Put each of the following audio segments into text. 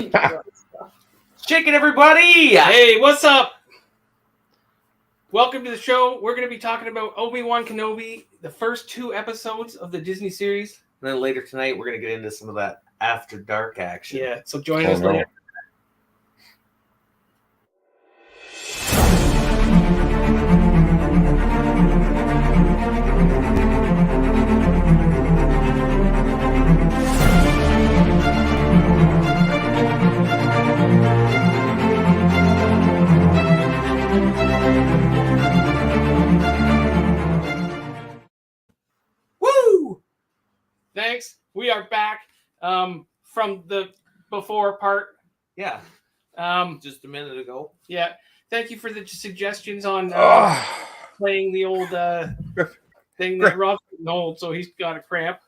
Chicken, everybody! Hey, what's up? Welcome to the show. We're going to be talking about Obi Wan Kenobi, the first 2 episodes of the Disney series. And then later tonight, we're going to get into some of that after dark action. Yeah, so join us later. Woo! Thanks. We are back from the before part. Yeah. Just a minute ago. Yeah. Thank you for the suggestions on playing the old thing that Rob's getting old, so he's got a cramp.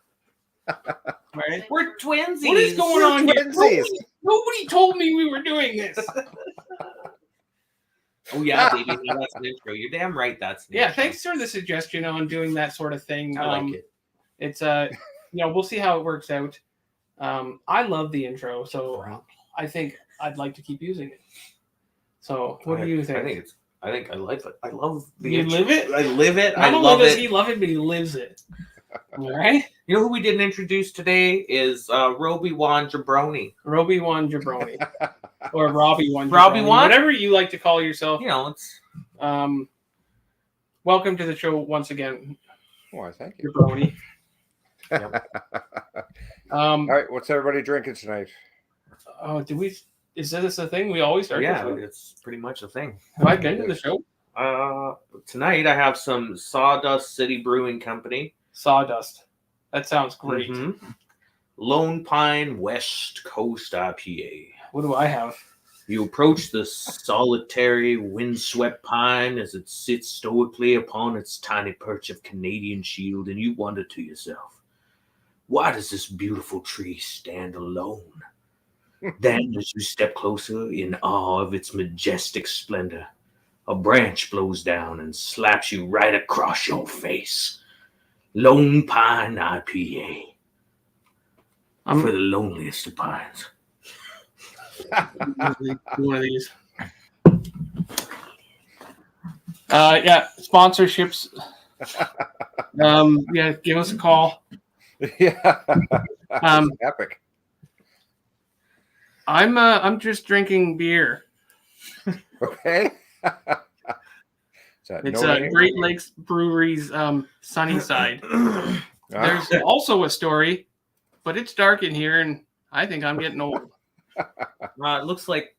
Right? We're twinsies. What is going on here? Twinsies. Nobody told me we were doing this. Oh, yeah, baby. That's an intro. You're damn right that's an Yeah, intro. thanks for the suggestion on doing that sort of thing. I like it. It's we'll see how it works out. I love the intro, so I think I'd like to keep using it. So, what do you think? I think I like it. I love the You intro. live it? I live it. Not I only love does it. he love it, but he lives it. All right? You know who we didn't introduce today is Obi Wan Jabroni. Robbie Wan Jabroni. Or Robbie Wan Jabroni. Robbie Wan? Whatever you like to call yourself. You know, it's... Welcome to the show once again, Why, thank you. Jabroni. All right, what's everybody drinking tonight? Oh, is this a thing we always start Yeah, with? it's pretty much a thing. Have I been to the show? Tonight I have some Sawdust City Brewing Company. Sawdust. That sounds great. Mhm. Lone Pine West Coast IPA. What do I have? You approach the solitary, windswept pine as it sits stoically upon its tiny perch of Canadian shield, and you wonder to yourself, why does this beautiful tree stand alone? Then, as you step closer in awe of its majestic splendor, a branch blows down and slaps you right across your face. Lone Pine IPA. For the loneliest of pines. One of these. Yeah, sponsorships. Yeah, give us a call. Yeah, epic. I'm just drinking beer. Okay. It's Great Lakes Brewery's Sunnyside. There's also a story, but it's dark in here, and I think I'm getting old. It looks like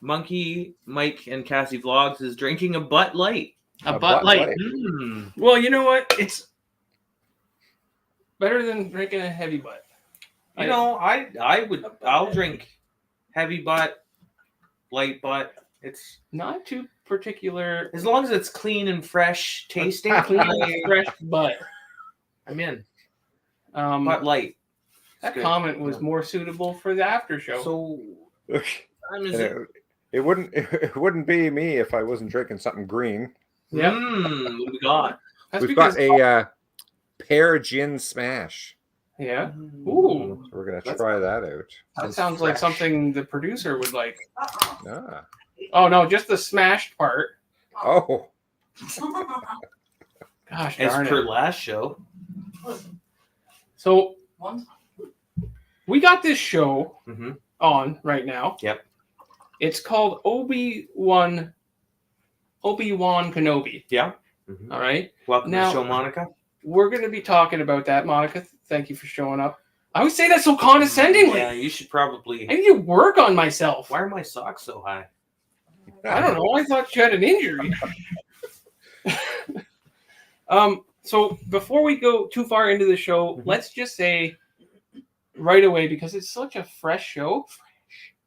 Monkey, Mike, and Cassie Vlogs is drinking a Butt Light. A Butt Light. Well, you know what? It's better than drinking a heavy butt. I'll drink heavy butt, light butt. It's not too particular. As long as it's clean and fresh tasting. Clean and fresh butt. I'm in. Butt Light. That comment was more suitable for the after show. So it wouldn't be me if I wasn't drinking something green. Yeah. What do we got? We've got a pear gin smash. Yeah. Ooh. So we're gonna try that out. That sounds like something the producer would like. Ah. Oh no, just the smashed part. Oh. Gosh As darn per it. last show. So we got this show on right now. Yep. It's called Obi Wan Kenobi. Yeah. All right. Welcome Now, to the show, Monica. We're going to be talking about that, Monica. Thank you for showing up. I always say that so condescendingly. Yeah, you should probably. I need to work on myself. Why are my socks so high? I don't know. I thought you had an injury. So before we go too far into the show, let's just say right away, because it's such a fresh show.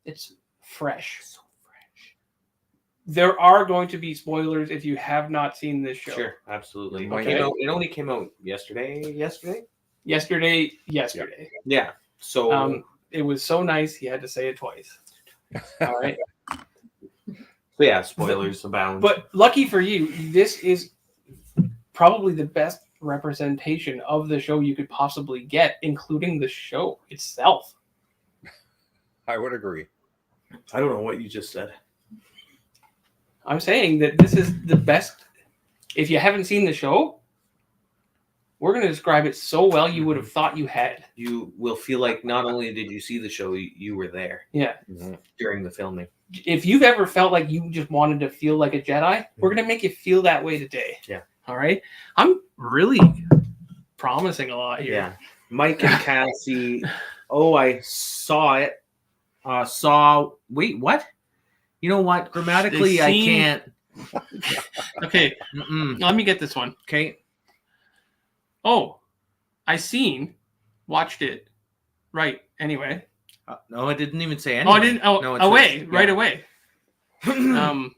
It's fresh. So fresh. There are going to be spoilers if you have not seen this show. Sure, absolutely. Okay. It only came out yesterday. Yesterday. Yeah. So it was so nice he had to say it twice. All right. So yeah, spoilers abound. But lucky for you, this is probably the best representation of the show you could possibly get, including the show itself. I would agree. I don't know what you just said. I'm saying that this is the best. If you haven't seen the show, we're going to describe it so well you would have thought you had. You will feel like not only did you see the show, you were there. Yeah. During the filming. If you've ever felt like you just wanted to feel like a Jedi, we're going to make you feel that way today. Yeah. All right? I'm really promising a lot here. Yeah. Mike and Cassie. Oh, I saw it. Wait, what? You know what? Grammatically, I can't. Okay. Let me get this one. Okay. Oh, watched it. Right. Anyway. No, I didn't even say anything. Oh, I didn't. Oh, no, away. Right away. Dan,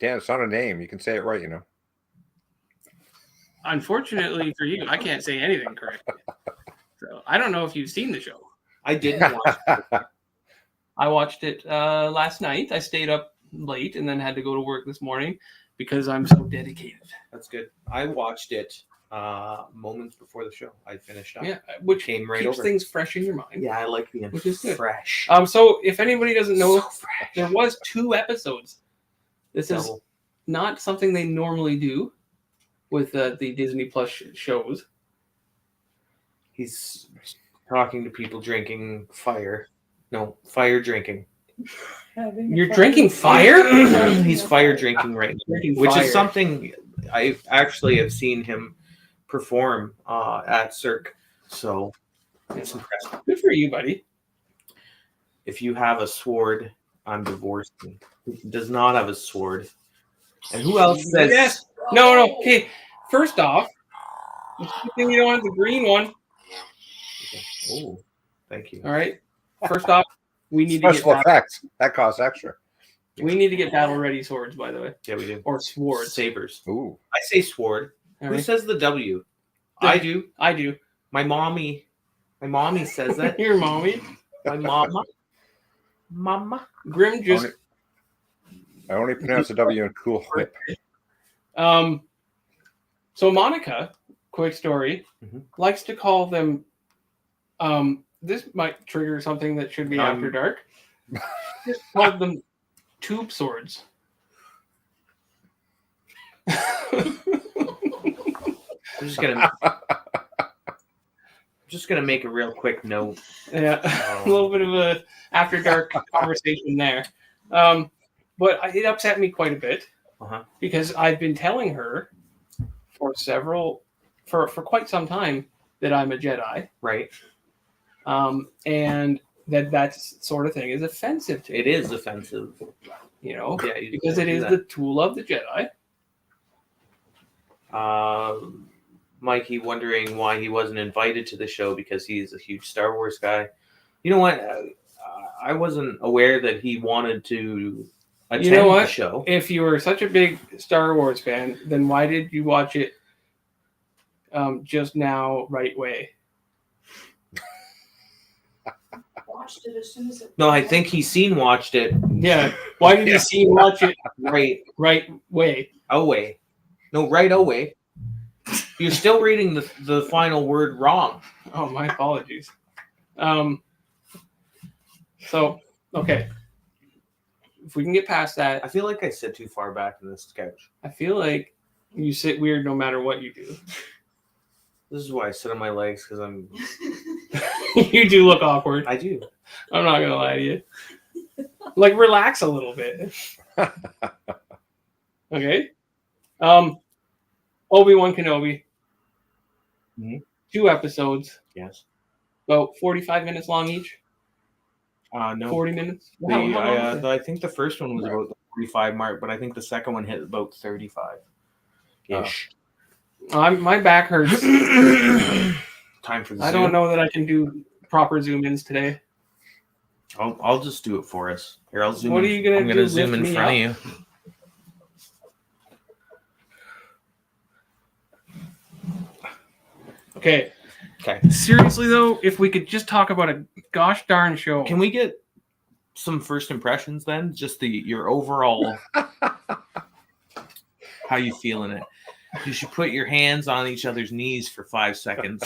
it's not a name. You can say it right, you know. Unfortunately for you, I can't say anything correctly. So I don't know if you've seen the show. I didn't watch it. I watched it last night. I stayed up late and then had to go to work this morning because I'm so dedicated. That's good. I watched it moments before the show. I finished up. Yeah, which came right keeps over. things fresh in your mind. Yeah, I like being which is good. fresh. So if anybody doesn't know, So fresh. there was 2 episodes. This is Double. not something they normally do with the Disney Plus shows. He's talking to people drinking fire. No, fire drinking. You're drinking fire? He's fire drinking right now, Drinking which fire. is something I actually have seen him perform at Cirque. So it's impressive. Good for you, buddy. If you have a sword, I'm divorcing. He does not have a sword. And who else says? Yes. No. Okay. First off, it's a good thing you don't have the green one. Oh, thank you. All right. First off, we need Special to get effects. That costs extra. battle ready swords, by the way, Yeah, we do. or swords. Sabers. Ooh. I say sword. All Who right. says the W? The- I do. I do. My mommy says that. Your mommy, My mama. Grim just. I only pronounce the W in Cool Whip. So Monica, quick story, likes to call them. This might trigger something that should be after dark. Just called them tube swords. I'm just gonna make a real quick note. Yeah, a little bit of a after dark conversation there. But it upset me quite a bit because I've been telling her for quite some time that I'm a Jedi, Right. and that sort of thing is offensive to me. It is offensive. Yeah, you because it is the tool of the Jedi. Mikey wondering why he wasn't invited to the show because he's a huge Star Wars guy. You know what? I wasn't aware that he wanted to attend the show. If you were such a big Star Wars fan, then why did you watch it just now right way? Watched it as soon as it. No, I think he watched it Yeah. Why did you watch it right way? away. No, right away. You're still reading the final word wrong. Oh, my apologies. So, okay. If we can get past that, I feel like I sit too far back in this couch. I feel like you sit weird no matter what you do. This is why I sit on my legs because I'm. You do look awkward. I do. I'm not gonna lie to you. Like, relax a little bit. Okay. Obi Wan Kenobi. Mhm. 2 episodes, Yes. about 45 minutes long each. No. 40 minutes. How long is it? I think the first one was about the 45 mark, but I think the second one hit about 35 ish. My back hurts. Time for the I Zoom. don't know that I can do proper zoom ins today. I'll just do it for us. Here, I'll zoom. What are you gonna I'm gonna do, zoom lift in me front up? of you. Okay. Okay. Seriously though, if we could just talk about a gosh darn show. Can we get some first impressions then? Just your overall. How you feeling it? You should put your hands on each other's knees for 5 seconds.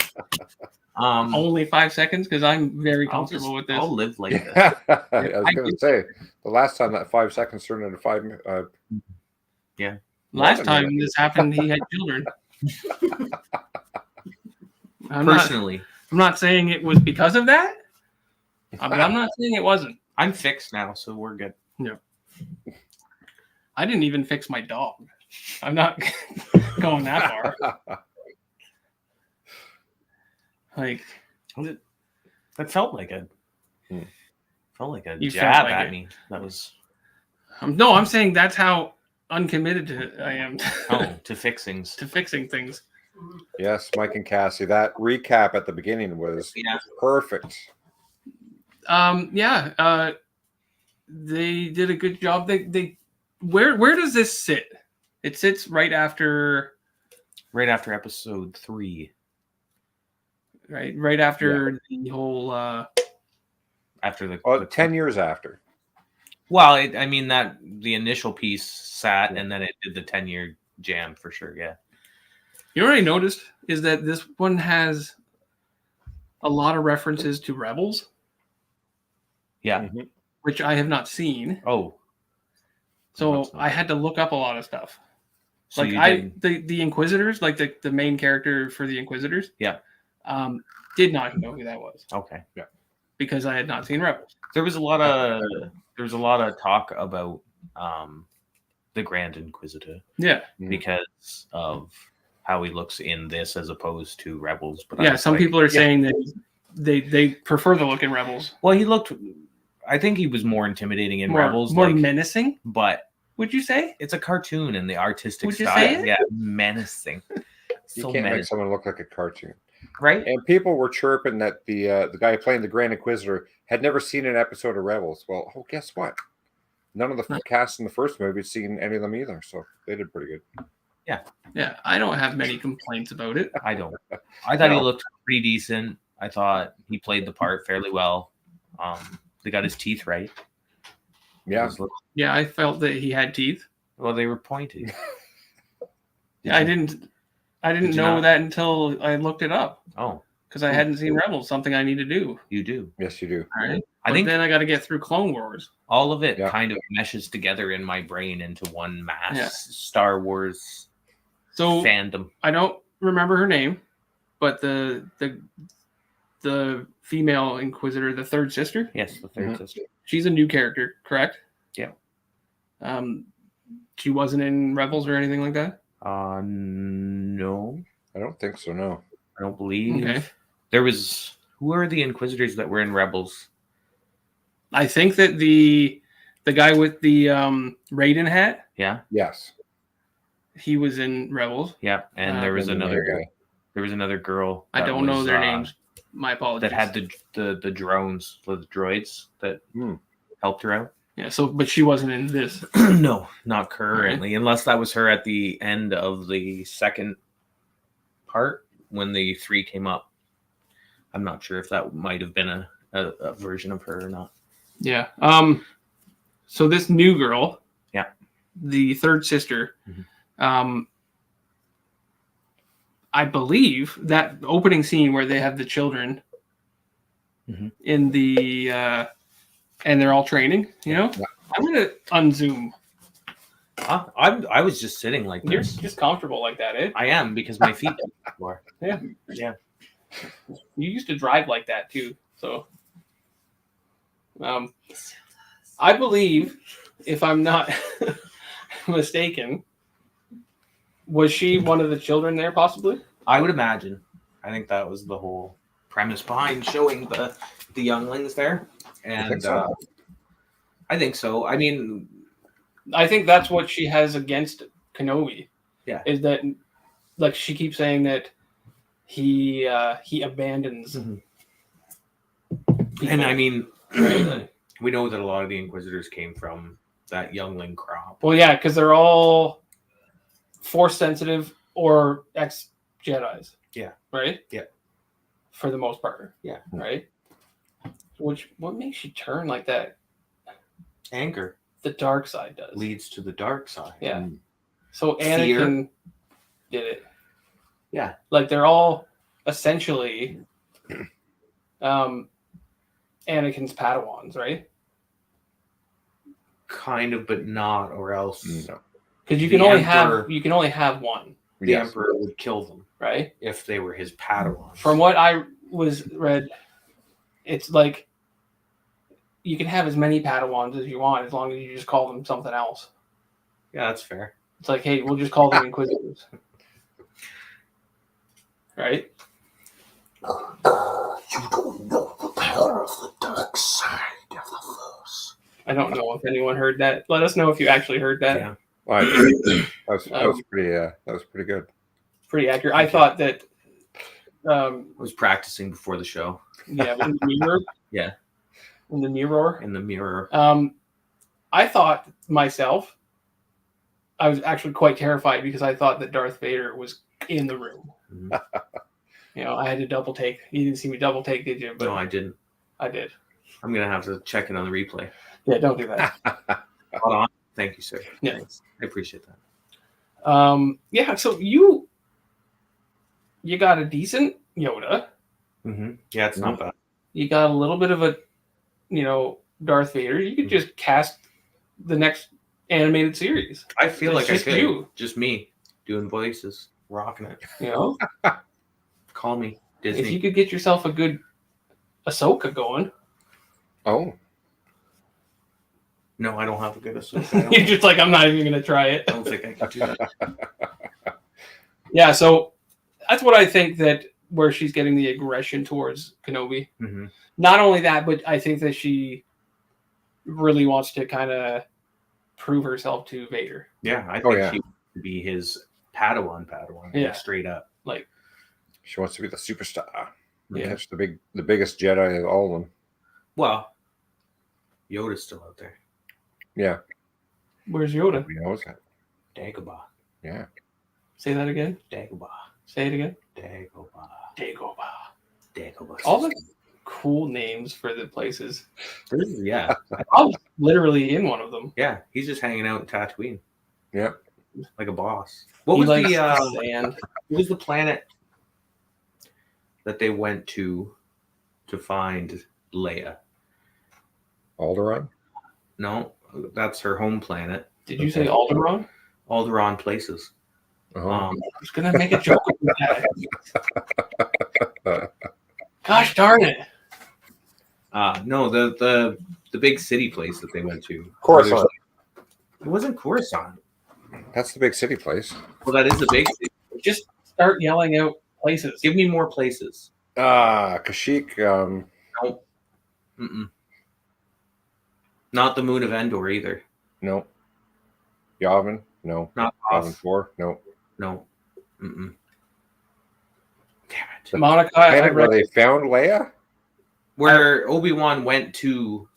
Only 5 seconds because I'm very I'll comfortable with this. I'll live like this. Yeah, I was going to say the last time that 5 seconds turned into 5 minutes. Last time this happened, he had children. Personally, I'm not saying it was because of that, but I'm not saying it wasn't. I'm fixed now, so we're good. No. I didn't even fix my dog. I'm not going that far. Like, that felt like a You jab felt like at it. me. That was no, I'm saying that's how uncommitted I am to fixing things. Yes, Mike and Cassie. That recap at the beginning was perfect. They did a good job. They where does this sit? It sits right after episode 3. Right after the whole After the 10 years after. Well, I mean that the initial piece sat, and then it did the 10-year jam for sure. Yeah. You know what I noticed is that this one has a lot of references to Rebels. Yeah. Mm-hmm. Which I have not seen. Oh. So I had to look up a lot of stuff. So like the Inquisitors, like the main character for the Inquisitors. Yeah. Did not know who that was. Okay. Yeah. Because I had not seen Rebels. There was a lot of talk about the Grand Inquisitor. Yeah. Because of how he looks in this as opposed to Rebels. But yeah, some people are saying that they prefer the look in Rebels. Well, I think he was more intimidating in Rebels. More menacing? But would you say? It's a cartoon in the artistic would style. You say it? Yeah, menacing. You can't make someone look like a cartoon. Right? And people were chirping that the guy playing the Grand Inquisitor had never seen an episode of Rebels. Well, guess what? None of the cast in the first movie had seen any of them either, so they did pretty good. Yeah. Yeah, I don't have many complaints about it. I don't. I thought he looked pretty decent. I thought he played the part fairly well. They got his teeth right. Yeah. Yeah, I felt that he had teeth. Well, they were pointed. Yeah, I didn't know that until I looked it up. Oh. Because I hadn't seen Rebels, something I need to do. You do. Yes, you do. All right. I think then I got to get through Clone Wars. All of it kind of meshes together in my brain into one mass Star Wars fandom. I don't remember her name, but the female Inquisitor, the third sister. Yes, the third sister. She's a new character, correct? Yeah. She wasn't in Rebels or anything like that? No. I don't think so, no. I don't believe. Okay. Who are the Inquisitors that were in Rebels? I think that the guy with the Raiden hat. Yeah. Yes. He was in Rebels. Yeah, and there was another guy. There was another girl. I don't know their names. My apologies. That had the drones, the droids that helped her out. Yeah. But she wasn't in this. No, not currently, unless that was her at the end of the second part when the 3 came up. I'm not sure if that might have been a version of her or not. Yeah. So this new girl. Yeah. The third sister. I believe that opening scene where they have the children in the and they're all training, I'm gonna unzoom. I was just sitting like this. You're just comfortable like that, eh? I am, because my feet are. Yeah. You used to drive like that too, so I believe, if I'm not mistaken, was she one of the children there, possibly? I would imagine. I think that was the whole premise behind showing the younglings there. And I think so. I mean, I think that's what she has against Kenobi. Yeah. Is that, like, she keeps saying that he abandons. And I mean, we know that a lot of the Inquisitors came from that youngling crop. Well, yeah, because they're all Force sensitive or ex-Jedis. Yeah. Right? Yeah. For the most part. Yeah. Right? What makes you turn like that? Anger. The dark side does. Leads to the dark side. Yeah. So Anakin did it. Yeah. Like, they're all essentially Anakin's Padawans, right? Kind of, but not, or else No. Because you The can only Emperor- have one, the Yes. Emperor would kill them right? if they were his Padawans. From what I read, it's like you can have as many Padawans as you want as long as you just call them something else. Yeah, that's fair. It's like, hey, we'll just call them Inquisitors. Right? You don't know the power of the dark side of the Force. I don't know if anyone heard that. Let us know if you actually heard that. Yeah. Well, that was pretty good. Pretty accurate. I thought that I was practicing before the show yeah, in the mirror. Yeah. In the mirror. in the mirror. I thought myself, I was actually quite terrified because I thought that Darth Vader was in the room. Mhm. You know, I had to double take. You didn't see me double take, did you? But No, I didn't. I did. I'm gonna have to check it on the replay. Yeah, don't do that. Hold on. Thank you, sir. Yeah. Thanks. I appreciate that. Yeah, so you got a decent Yoda. Mm-hmm. Yeah, it's not bad. You got a little bit of a, Darth Vader. You could just cast the next animated series. I feel It's like just I could. you. Just me doing voices, rocking it. You know, Call me Disney. if you could get yourself a good Ahsoka going, Oh, No, I don't have a good associate. you're just like, I'm not even going to try it. I don't think I can do that. Yeah, so that's what I think that where she's getting the aggression towards Kenobi. Mm-hmm. Not only that, but I think that she really wants to kind of prove herself to Vader. Yeah, I think yeah. she would be his Padawan, Yeah. like, straight up. Like, she wants to be the superstar. Yeah. Catch the biggest Jedi of all of them. Well, Yoda's still out there. Yeah, where's Yoda? we knows that. Dagobah. Yeah, Say that again. Dagobah. Say it again. Dagobah. Dagobah. Dagobah. All the cool names for the places. Yeah. I was literally in one of them. Yeah. He's just hanging out in Tatooine. yeah. Like a boss. What He was likes the sand. what was the planet that they went to find Leia? Alderaan. No, that's her home planet. Did you say Alderaan? Alderaan places. Uh-huh. I was gonna make a joke with that. Gosh darn it! No, the big city place that they went to. Coruscant. It wasn't Coruscant. That's the big city place. Well, that is the big city. Just start yelling out places. Give me more places. Kashyyyk. No. Mm-mm. Not the moon of Endor either. No. Yavin. No. Not Yavin Hoth. 4. No. No. Mm-mm. Damn it. Monica, I Planet where read they found Leia. Where Obi-Wan went to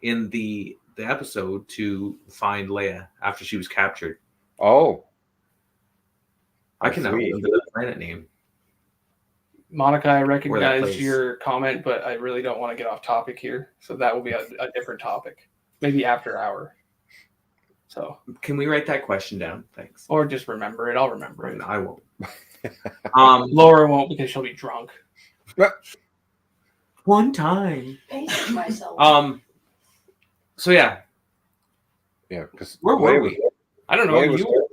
in the episode to find Leia after she was captured. Oh, I cannot Sweet. remember the planet name. Monica, I Where that recognize place. your comment, but I really don't want to get off topic here. So that will be a different topic, maybe after hour. So, Can we write that question down? Thanks. or just remember it. I'll remember it. I won't. Laura won't because she'll be drunk. One time. Pacing myself. So yeah, yeah. Because where were we? I don't know. Leia was You were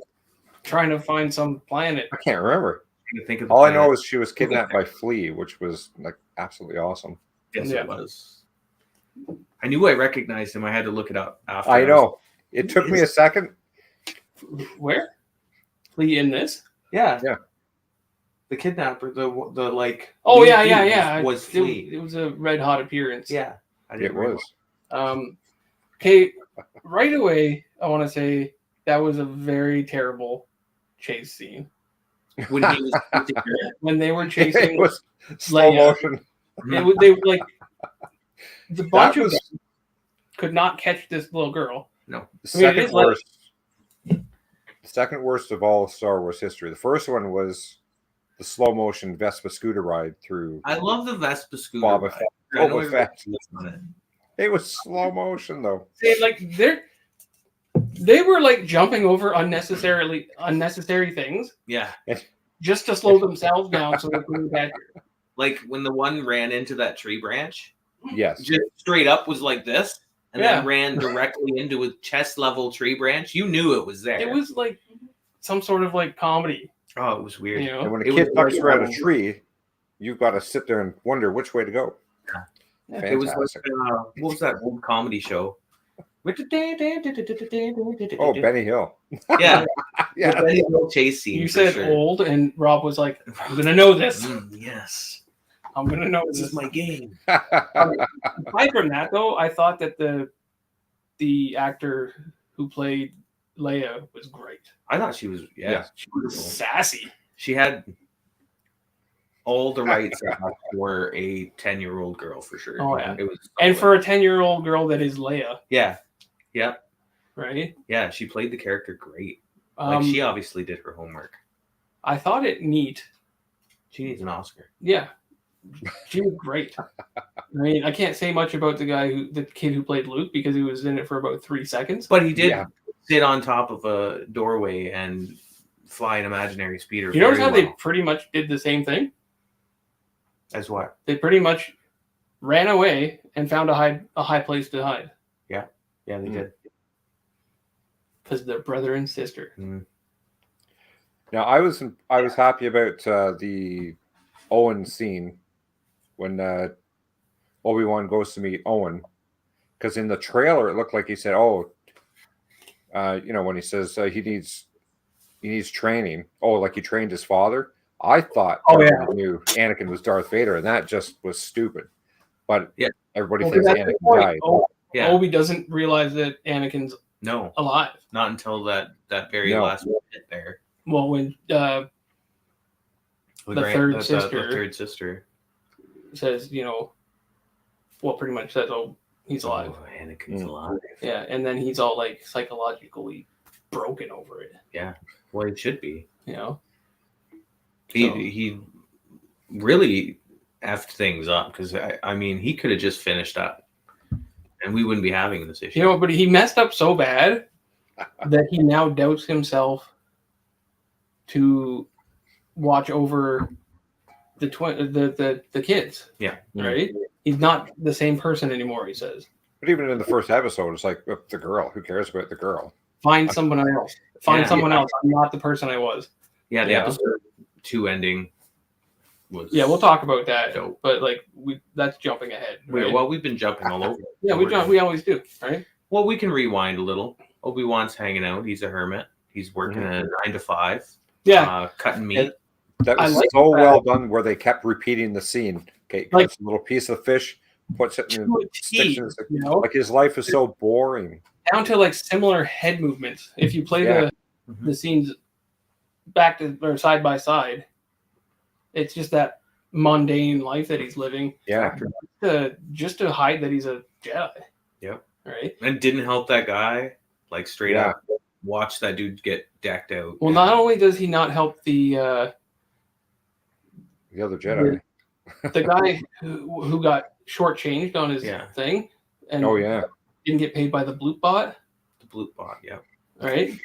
trying to find some planet. I can't remember. Trying to think of the All I know planet. is she was kidnapped by Flea, which was like absolutely awesome. Yes, Yeah. it was. I knew I recognized him. I had to look it up after. I know. It took me a second. Where? Lee in this? Yeah. Yeah. The kidnapper, the like. Oh lead yeah. dude Was Flea. It was a red hot appearance. Yeah, I It didn't was. Okay, right away, I want to say that was a very terrible chase scene When he was when they were It chasing. was slow Leia. motion. They like the bunch That of was them could not catch this little girl. the I mean, it second is like- worst. The second worst of all Star Wars history. The first one was the slow motion Vespa scooter ride through. I love the Vespa scooter. Boba ride. Fett. I know Boba everybody Fett. looks on it. It was slow motion though. They like they were like jumping over unnecessary things Yeah. just to slow themselves down so they could get back here. Like when the one ran into that tree branch, Yes. just straight up was like this, and Yeah. then ran directly into a chest level tree branch. You knew it was there. It was like some sort of like comedy, Oh, it was weird. you know. And when a It kid was ducks like, around a tree, you've got to sit there and wonder which way to go. Yeah. It was Fantastic. like what was that old comedy show? Oh, Benny Hill. Yeah, Yeah. the Benny Hill chase scene. You for said sure. old, and Rob was like, "I'm gonna know this. Yes, I'm gonna know this this." is my game. Aside from that, though, I thought that the actor who played Leia was great. I thought she was She was sassy. She had all the rights for a 10-year-old girl for sure. Oh, yeah. It was And for a 10-year-old girl that is Leia, yeah, right? yeah, she played the character great. Like she obviously did her homework. I thought it neat. She needs an Oscar. Yeah, she was great. I mean, I can't say much about the kid who played Luke because he was in it for about 3 seconds. But he did Yeah. sit on top of a doorway and fly an imaginary speeder. You notice how very they well. pretty much did the same thing? As what? They pretty much ran away and found a high place to hide Yeah, they did. because they're brother and sister. Now I was happy about the Owen scene when Obi-Wan goes to meet Owen, because in the trailer it looked like he said, "Oh, when he says he needs training. Oh, like he trained his father." I thought everybody knew Anakin was Darth Vader, and that just was stupid. But Yeah. everybody Well, thinks that's the Anakin point. died. Yeah. Obi doesn't realize that Anakin's No, alive. not until that very No. last minute there. Well, when The third sister. The third sister. says, pretty much says, "Oh, he's alive." Oh, Anakin's Mm. alive. Yeah, and then he's all like psychologically broken over it. Well, it should be. So- He really effed things up because I mean he could have just finished up, and we wouldn't be having this issue. But he messed up so bad that he now doubts himself to watch over the kids. Yeah. Right. He's not the same person anymore. He says, But even in the first episode, it's like the girl. Who cares about the girl? "Find someone else. Find Yeah. someone else. I'm not the person I was." Yeah, the Yeah. episode 2 ending was. Yeah, we'll talk about that. Dope. But that's jumping ahead. Right? Well, we've been jumping all over. Yeah, we always do, right? Well, we can rewind a little. Obi-Wan's hanging out. He's a hermit. He's working a 9 to 5. Yeah, Cutting meat. That I was like so that. well done, where they kept repeating the scene. Okay, Like- cuts a little piece of fish, puts it in to a sticks T, in his- like Like his life is so boring. down to like similar head movements. If you play Yeah. the scenes back to or side by side, it's just that mundane life that he's living. Yeah, Just to hide that he's a Jedi. Yep. Right. And didn't help that guy. Like straight Yeah. up, watch that dude get decked out. Well, not only does he not help the the other Jedi. guy who got shortchanged on his Yeah. thing, and Oh yeah, didn't get paid by the Bloop bot, the blue bot. Yeah. right?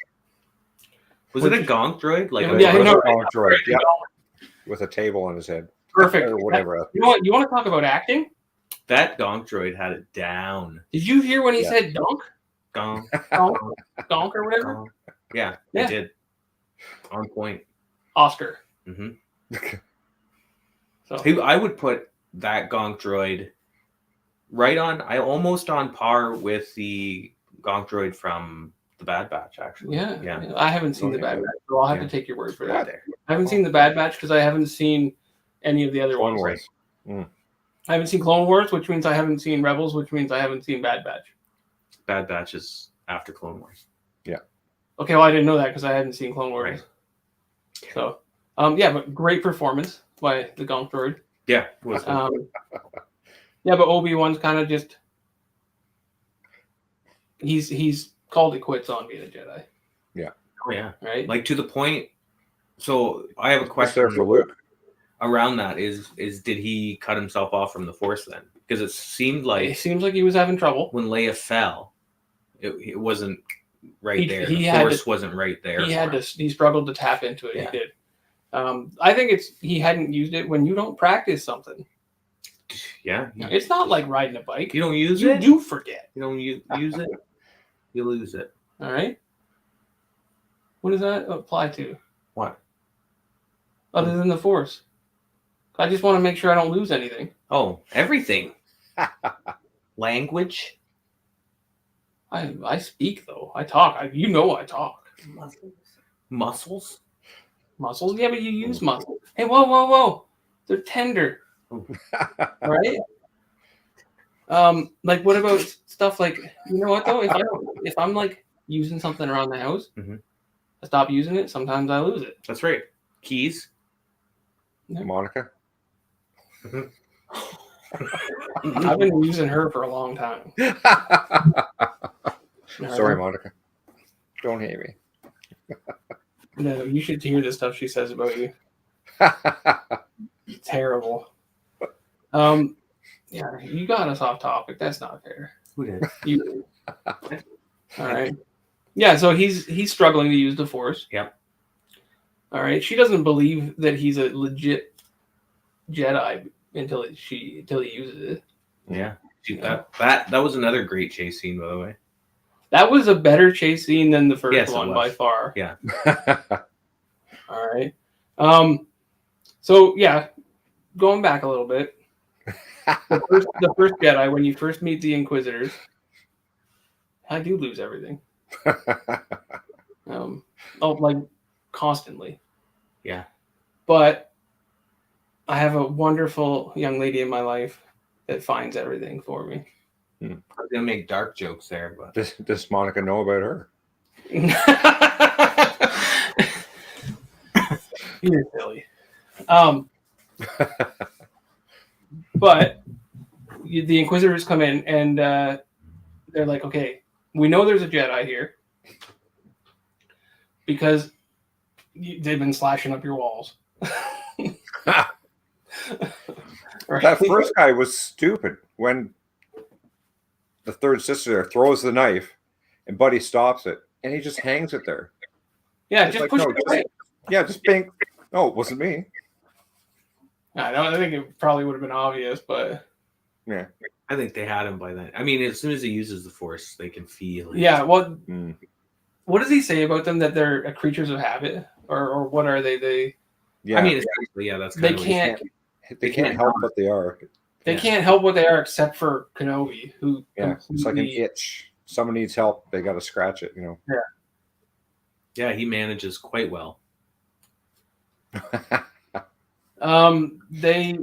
Was it a gonk droid? Like Yeah, With I know, a right? dog droid, yeah, with a table on his head Perfect. or whatever. You know what? You want to talk about acting? that gonk droid had it down. Did you hear when he Yeah. said "donk, Gonk. donk, donk" or whatever? gonk. Yeah, Yeah. it did. On point. Oscar. hmm So I would put that gonk droid almost on par with the gonk droid from the Bad Batch, actually. yeah, I haven't seen Oh, the yeah. Bad Batch, so I'll have Yeah. to take your word for What? that. I haven't seen the Bad Batch because I haven't seen any of the other Clone ones. Wars. I haven't seen Clone Wars, which means I haven't seen Rebels, which means I haven't seen Bad Batch. Bad Batch is after Clone Wars. Okay, well I didn't know that because I hadn't seen Clone Wars. Right. So, but great performance by the Gonk Droid. Yeah. it was good. Yeah, but Obi-Wan's kind of just he's called it quits on being a Jedi, Oh, yeah. right? Like to the point. So I have a What's question there for Luke? around that. Is did he cut himself off from the Force then? Because it seemed It like seems like he was having trouble. when Leia fell, it wasn't right He- there. he The had Force to- wasn't right there. He had for to. him. He struggled to tap into it. Yeah. He did. I think he hadn't used it when you don't practice something. Yeah. It's not like riding a bike. You don't use You it? do forget. You don't use it? You lose it. All right. What does that apply to? What? Other than the Force? I just want to make sure I don't lose anything. Oh, everything. Language. I speak though. I talk. I talk. Muscles. Muscles? Yeah, but you use muscles. Hey, whoa. They're tender. Right? Like what about stuff like, you know what though? If I'm like using something around the house, I stop using it, sometimes I lose it. That's right. Keys. Monica. I've been using her for a long time. Sorry, Monica. Don't hate me. No, you should hear the stuff she says about you. It's terrible. Yeah, you got us off topic. That's not fair. Who did? You. All right. Yeah, so he's struggling to use the Force. Yep. All right. She doesn't believe that he's a legit Jedi until he uses it. Yeah. That was another great chase scene, by the way. That was a better chase scene than the first Yes, it one was. by far. Yeah. All right. So yeah, going back a little bit, the first Jedi, when you first meet the Inquisitors, I do lose everything. Like constantly. Yeah. But I have a wonderful young lady in my life that finds everything for me. I was gonna make dark jokes there, but Does Monica know about her? You're silly. But the Inquisitors come in and they're like, okay, we know there's a Jedi here because they've been slashing up your walls. Right? That first guy was stupid when the third sister there throws the knife and Buddy stops it and he just hangs it there. Yeah, It's just like, push no, it away. just bing. No, it wasn't me. I think it probably would have been obvious, but Yeah. I think they had him by then. I mean, as soon as he uses the Force, they can feel it. yeah. Well, Mm. what does he say about them? That they're creatures of habit, or what are they? They Yeah. I mean, essentially, yeah, that's they kind of what he's can't saying. they can't help what they are. they can't help what they are except for Kenobi, who Yeah. It's like an completely- itch. Someone needs help, they gotta scratch it, Yeah, he manages quite well. They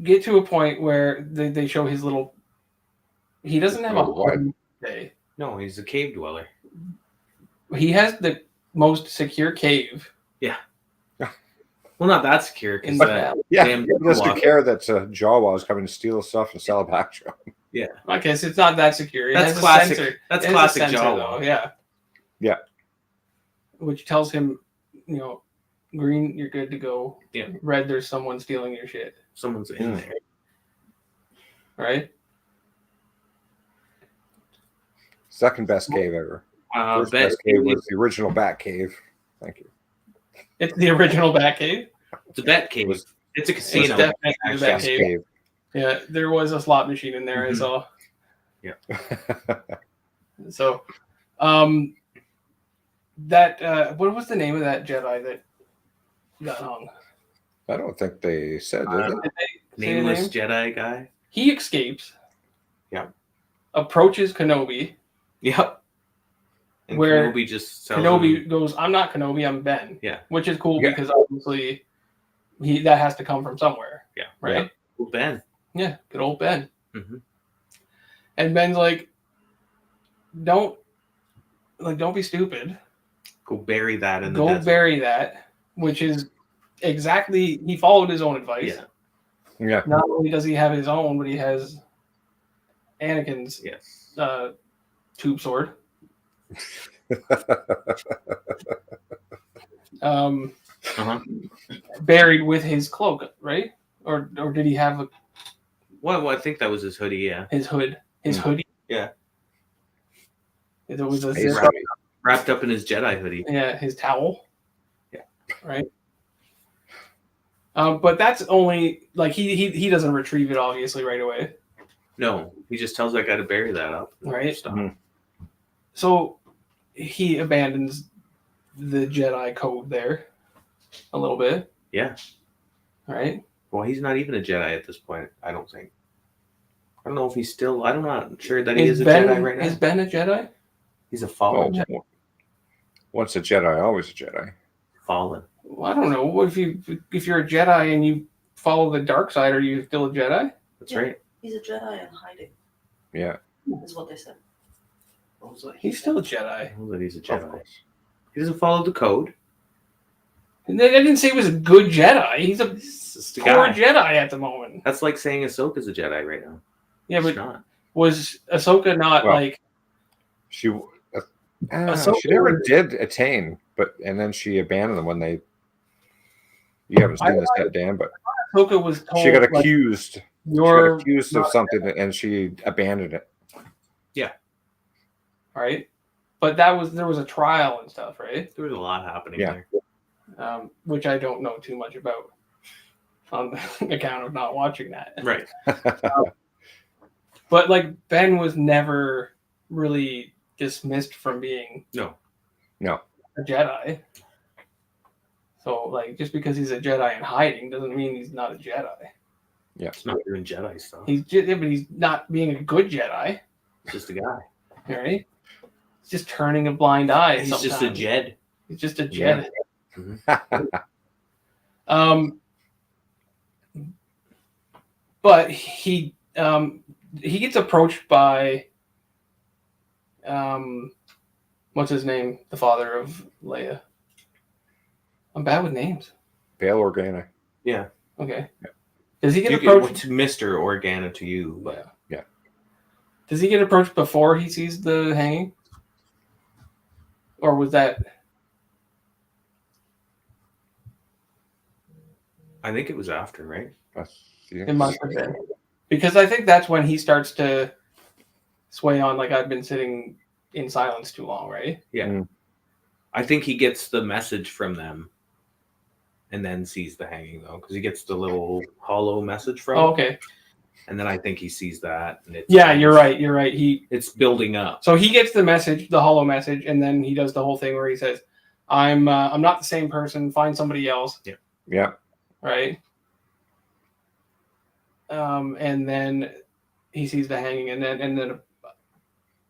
get to a point where they show his little. He doesn't have a What? home day. No, he's a cave dweller. He has the most secure cave Well, not that secure in because the that. valley. Yeah, Damn he doesn't Walker. care that Jawa is coming to steal the stuff and sell it back to him. I guess it's not that secure. It That's has a classic. sensor. That's It has a classic sensor, Jawa. though, yeah. Yeah. Which tells him, green, you're good to go. Yeah. Red, there's someone stealing your shit. Someone's in Mm. there. Right? Second best cave ever. First Bet best cave was the original Batcave. Thank you. It's the original Batcave. it's a bet cave. was- It's a It's casino. definitely the Best Batcave. cave. Yeah, there was a slot machine in there, I Mhm. saw. Yeah. So, what was the name of that Jedi that got hung? I don't think they said, did they? Did they say the Nameless name? Jedi guy. He escapes. Yeah. Approaches Kenobi. Yep. And Where Kenobi just tells Kenobi him, goes, "I'm not Kenobi, I'm Ben." Yeah. Which is cool Yeah. because obviously that has to come from somewhere. Yeah. Right? "Well, Ben." Yeah, good old Ben. Mm-hmm. And Ben's like, don't be stupid. Go bury that in the Go desert. bury that, which is exactly, he followed his own advice. Yeah. Yeah. Not only does he have his own, but he has Anakin's Yes. tube sword. Uh-huh. Buried with his cloak, right? Or did he have Well, I think that was his hoodie. Yeah. his hood? His hoodie? Yeah. It was a Space zip. Hoodie. Wrapped up in his Jedi hoodie. Yeah, his towel. Yeah. right? But that's only like he doesn't retrieve it obviously right away, No, he just tells that guy to bury that up. right? Stop. Mhm. So he abandons the Jedi code there a little bit, Yeah. right? Well, he's not even a Jedi at this point, I don't think. I don't know if he's still. I'm not sure that he is a Jedi right now. Is Ben a Jedi? He's a fallen Jedi. Oh, once a Jedi, always a Jedi. Fallen. Well, I don't know. What if you're a Jedi and you follow the dark side, are you still a Jedi? That's right. He's a Jedi in hiding, Yeah, is what they said. What was that? He's still a I Jedi. know that he's a of Jedi. course. He doesn't follow the code. And I didn't say he was a good Jedi. He's a He's just a poor guy. Jedi at the moment. That's like saying Ahsoka's a Jedi right now. Yeah, She's but not. was Ahsoka not Well, like She Ahsoka she never was- did attain, and then she abandoned them when they. You haven't seen this yet, Dan, but Ahsoka was told she got like, accused. She got you're accused of not- something, and she abandoned it. right? But there was a trial and stuff, right? There was a lot happening Yeah. there. Which I don't know too much about on account of not watching that. Right. But like Ben was never really dismissed from being No. a Jedi. So like just because he's a Jedi in hiding doesn't mean he's not a Jedi. It's not doing Jedi stuff. But he's not being a good Jedi, He's just a guy. right? He's just turning a blind eye. He's just a sometimes. Jed. He's just a Yeah. Jedi. But he gets approached by what's his name? The father of Leia. I'm bad with names. Bail Organa. Yeah. Okay. Does he get You approached? get Mr. Organa to you, but Yeah. Does he get approached before he sees the hanging? Or was that I think it was after, right? it must have been. Because I think that's when he starts to sway on like I've been sitting in silence too long, right? Yeah. Mm. I think he gets the message from them and then sees the hanging, though, because he gets the little hollow message from Oh, them. okay. And then I think he sees that. And it's, Yeah, you're right. You're right. It's building up. So he gets the message, the hollow message, and then he does the whole thing where he says, I'm not the same person, find somebody else. Yeah. Right? And then he sees the hanging, and then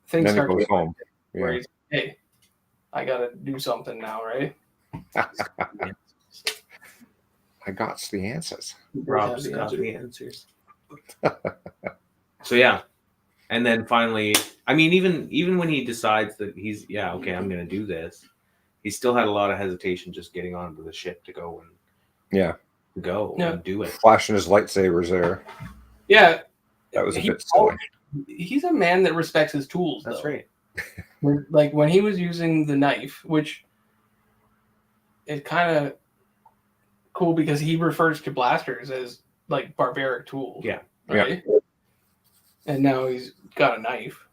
things Then he start goes to home. where Yeah. he's, hey, I gotta do something now, right? I got the answers. Rob's Yeah, got the answers. So yeah, and then finally, I mean, even when he decides that he's okay, I'm gonna do this, he still had a lot of hesitation just getting onto the ship to go Yeah. and do it. Flashing his lightsabers there. Yeah, That was a He- bit silly. he's a man that respects his tools. That's though. right. Like when he was using the knife, which is kind of cool because he refers to blasters as like barbaric tools. Yeah. Right? And now he's got a knife.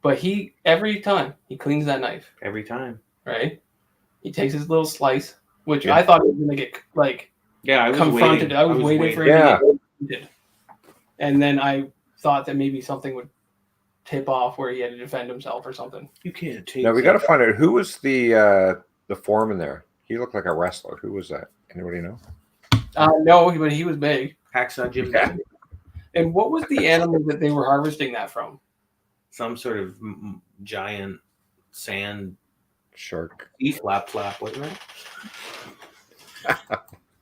But every time he cleans that knife, Every time. right? He takes his little slice, which Yeah. I thought he was gonna get like Yeah, I was confronted. waiting. I was waiting for him Yeah. to get confronted. And then I thought that maybe something would tip off where he had to defend himself or something. You can't take. Now we got to find out who was the foreman there. He looked like a wrestler. Who was that? Anybody know? No, but he was big. Hacksaw Jim. Yeah. Duggan. And what was the animal that they were harvesting that from? Some sort of giant sand Shark. CFlat Flap, wasn't it?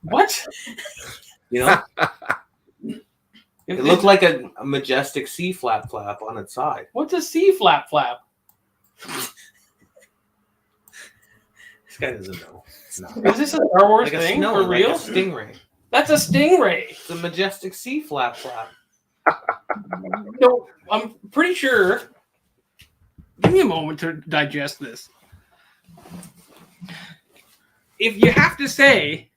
What? You know, it looked like a majestic CFlat Flap on its side. What's a CFlat Flap? This guy doesn't know. No. Is this a Star Wars Like a, thing no, for like real? a stingray. That's a stingray. It's a majestic CFlat Flap. No, I'm pretty sure. Give me a moment to digest this. If you have to say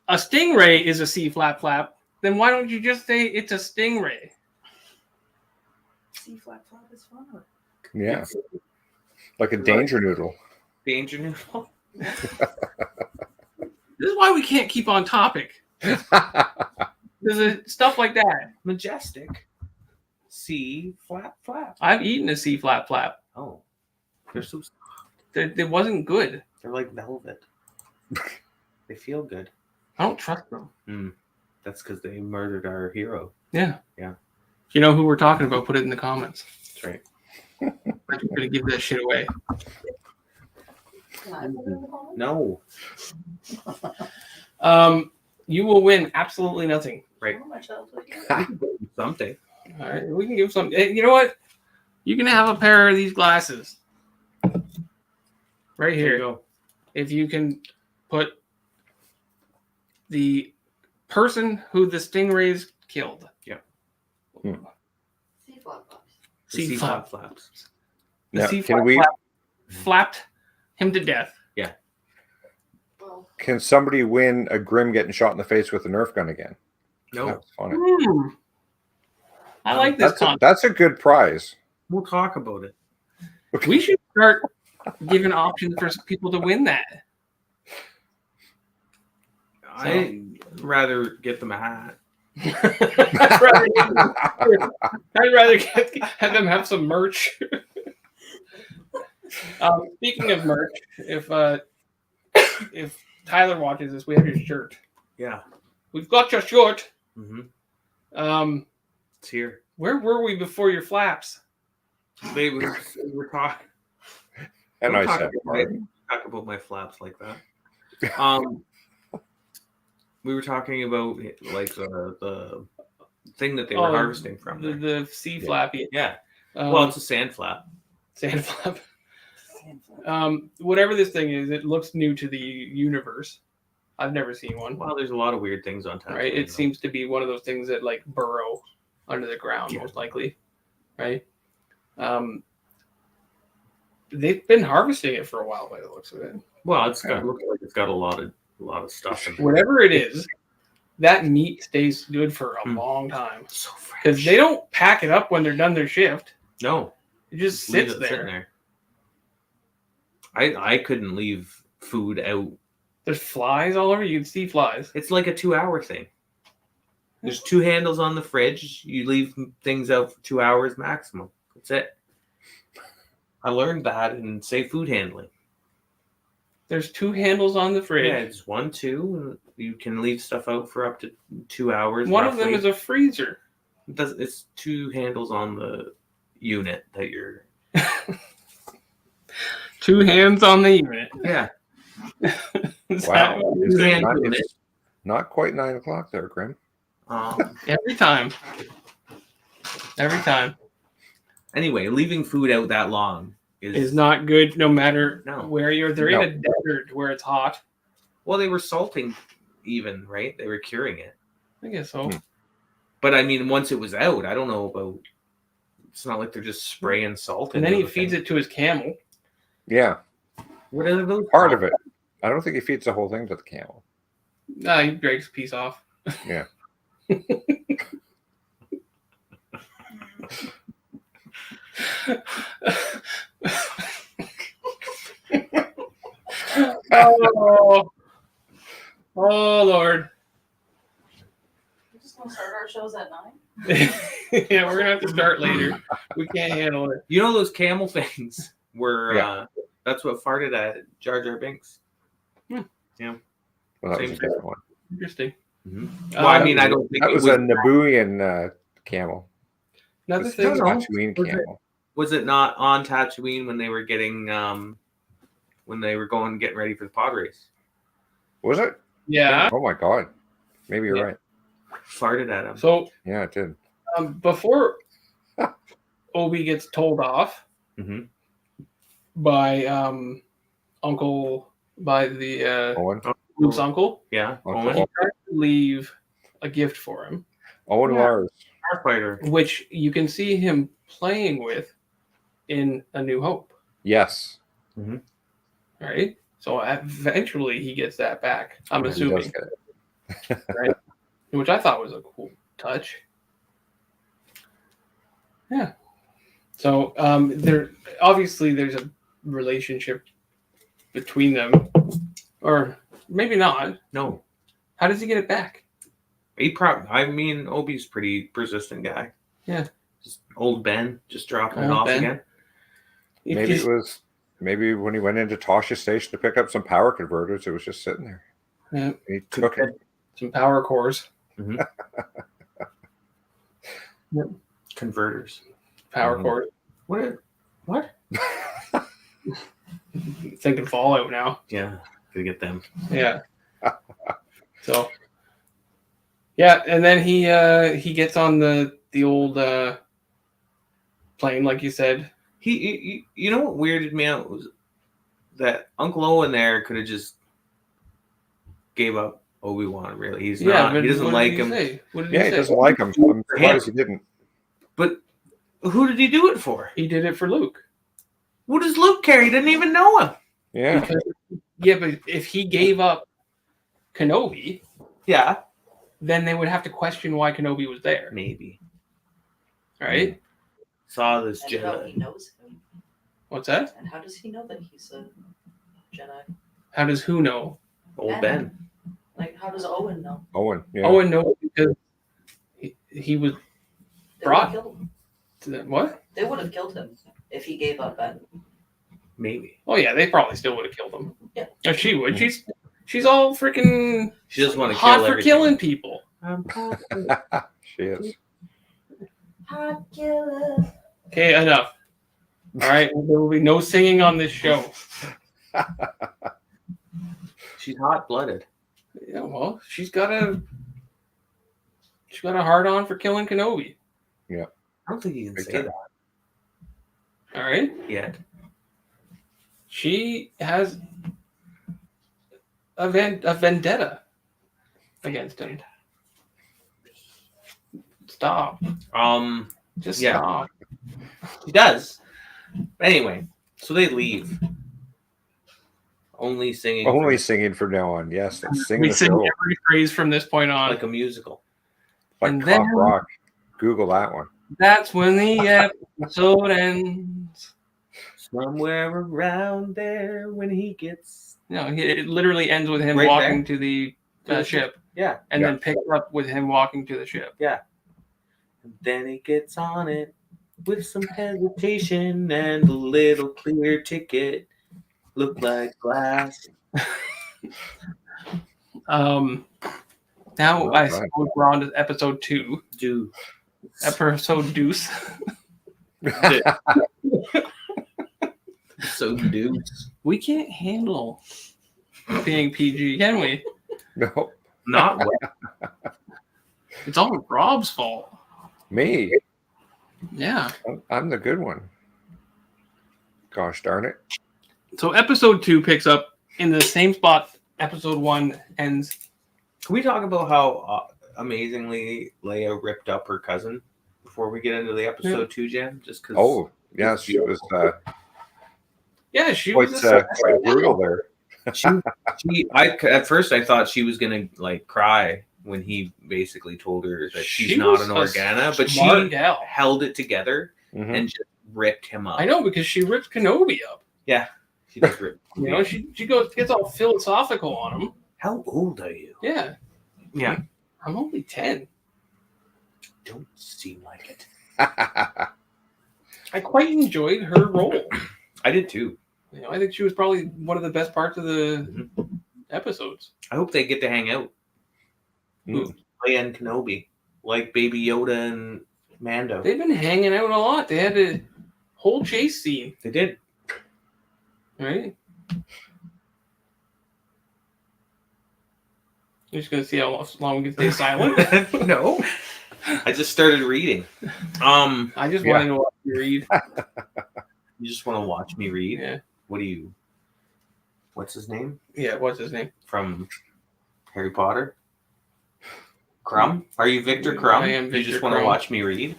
a stingray is a CFlat Flap, then why don't you just say it's a stingray? CFlat Flap is fun. Yeah. Like a danger noodle. Danger noodle. This is why we can't keep on topic. There's stuff like that. Majestic. CFlat Flap. I've eaten a CFlat Flap. Oh, they're so. It wasn't good. They're like velvet. They feel good. I don't trust them. That's because they murdered our hero. Yeah. Yeah. If you know who we're talking about, put it in the comments. That's right. I'm going to give that shit away. Can I put it in the comments? No. You will win absolutely nothing. Right. Oh, my childhood. Something. All right. We can give some. Hey, you know what? You can have a pair of these glasses. Right Here here. you go. If you can put the person who the stingrays killed. Yeah. CFlat Flaps. See, CFlat Flaps. The Now, CFlat can we? Flap flapped him to death. Well, Can somebody win a Grim getting shot in the face with a Nerf gun again? No. That's funny. I like this concept. That's a good prize. We'll talk about it. We should start giving options for people to win that. I'd rather get them a hat. I'd rather have them have some merch. Speaking of merch, if Tyler watches this, we have your shirt. Yeah. We've got your shirt. Mm-hmm. It's here. Where were we before your flaps? We were talking. And Don't I said, talk about my flaps like that. We were talking about like the thing that they were harvesting from. The sea flappy. Yeah. Well, it's a sand flap. Sand flap. Whatever this thing is, it looks new to the universe. I've never seen one. Well, there's a lot of weird things on top. Right? It seems to be one of those things that like burrow under the ground, most likely. Right? They've been harvesting it for a while by the looks of it. Well, looks like it's got a lot of stuff in it. Whatever it is, that meat stays good for a long time. So fresh. Because they don't pack it up when they're done their shift. No. It just Leave sits it sitting there. I couldn't leave food out. There's flies all over. You can see flies. It's like a 2-hour thing. There's 2 handles on the fridge. You leave things out for 2 hours maximum. That's it. I learned that in safe food handling. There's 2 handles on the fridge. Yeah, it's 1, 2. You can leave stuff out for up to 2 hours. One of them is a freezer. It's 2 handles on the unit that you're. 2 hands on the unit. Yeah. wow. It's It's not quite 9 o'clock there, Grim. Every time. Every time. Anyway, leaving food out that long is not good no matter No. where you're. They're in a desert where it's hot. Well, they were salting even, right? They were curing it. I guess so. But I mean, once it was out, I don't know about. It's not like they're just spraying salt. And then he feeds it to his camel. Yeah. What are those? Part of it. I don't think he feeds the whole thing to the camel. He breaks a piece off. Yeah. oh Lord. We're just gonna start our shows at 9. Yeah, we're gonna have to start later. We can't handle it. You know those camel things were. That's what farted at Jar Binks. Well, that was a different one. Interesting. Mm-hmm. Well, I mean, I don't think that was a Nabooian camel. Another It's thing. a Tatooine camel. Was it not on Tatooine when they were getting getting ready for the pod race? Was it? Yeah. Oh my god. Maybe you're right. Farted at him. So Yeah, it did. before Obi gets told off by Owen. Luke's uncle, Yeah. Owen. he tries to leave a gift for him, Owen Lars. Starfighter. which you can see him playing with in A New Hope. Yes. Right? So eventually he gets that back, I'm He does assuming. get it. Right? Which I thought was a cool touch. Yeah. So there's a relationship between them, or maybe not. No. How does he get it back? I mean, Obi's pretty persistent guy. Yeah. Just old Ben, just dropping it Old off Ben. again. Maybe when he went into Tasha's station to pick up some power converters, it was just sitting there. Yeah. He took it. Some power cores. Mm-hmm. Yep. Converters. Power cord. What? Thinking Fallout now. Yeah, gotta get them. Yeah. So. Yeah, and then he gets on the old plane, like you said. You know what weirded me out was that Uncle Owen there could have just gave up Obi-Wan. Really, he's not. He doesn't like him. What did he say? He doesn't like him. I'm surprised he didn't. But who did he do it for? He did it for Luke. What does Luke care? He didn't even know him. Yeah. But if he gave up Kenobi, Yeah, then they would have to question why Kenobi was there. maybe. Right? Saw this And how he Jedi. knows him. What's that? And how does he know that he's a Jedi? How does who know? Old Ben. Like, how does Owen know? Owen. Yeah. Owen knows because he was They Brought- would have killed him. to the, what? They would have killed him if he gave up Ben. Maybe. Oh yeah, they probably still would have killed him. Yeah. Or she would. She's all freaking She doesn't want to hot kill for everything. killing people. She is. Hot killer. Okay, enough. All right, there will be no singing on this show. She's hot-blooded. Yeah, well, she's got a hard on for killing Kenobi. I don't think you can Big say time. that All right, yet. she has a vendetta against him. Stop. Just Yeah. stop. She does. Anyway, so they leave. Only singing. Only singing from now on. Yes, let's sing We the sing show every phrase from this point on. like a musical. like and Pop then- Rock. Google that one. That's when the episode ends. Somewhere around there when he gets. No, it literally ends with him Right walking to the ship, Yeah. and Yeah. then picks up with him walking to the ship. And then he gets on it with some hesitation and a little clear ticket. Look like glass. Now Well I done. suppose we're on to episode 2. Dude. Episode Deuce. So dudes. We can't handle being PG, can we? No, Not well. It's all Rob's fault. me. Yeah. I'm the good one. Gosh darn it. So episode 2 picks up in the same spot episode 1 ends. Can we talk about how amazingly Leia ripped up her cousin before we get into the episode 2, Jen? Just because. Oh, yes, she was Yeah, she quite, was a quite brutal there. At first I thought she was gonna like cry when he basically told her that she's She not was an a Organa, but smart she gal. held it together Mhm. and just ripped him up. I know, because she ripped Kenobi up. Yeah, she just ripped. You know, she gets all philosophical on him. How old are you? Yeah, Yeah, I'm only 10. don't seem like it. I quite enjoyed her role. I did too. You know, I think she was probably one of the best parts of the episodes. I hope they get to hang out. Mm. Leia and Kenobi, like Baby Yoda and Mando. They've been hanging out a lot. They had a whole chase scene, They did. right? You're just gonna see how long we can stay silent. No, I just started reading. I just want to know what you read. You just want to watch me read? Yeah, What do you? What's his name yeah. What's his name? from Harry Potter? Crumb? Are you Victor Crumb? I am You Victor just want to Crumb. watch me read?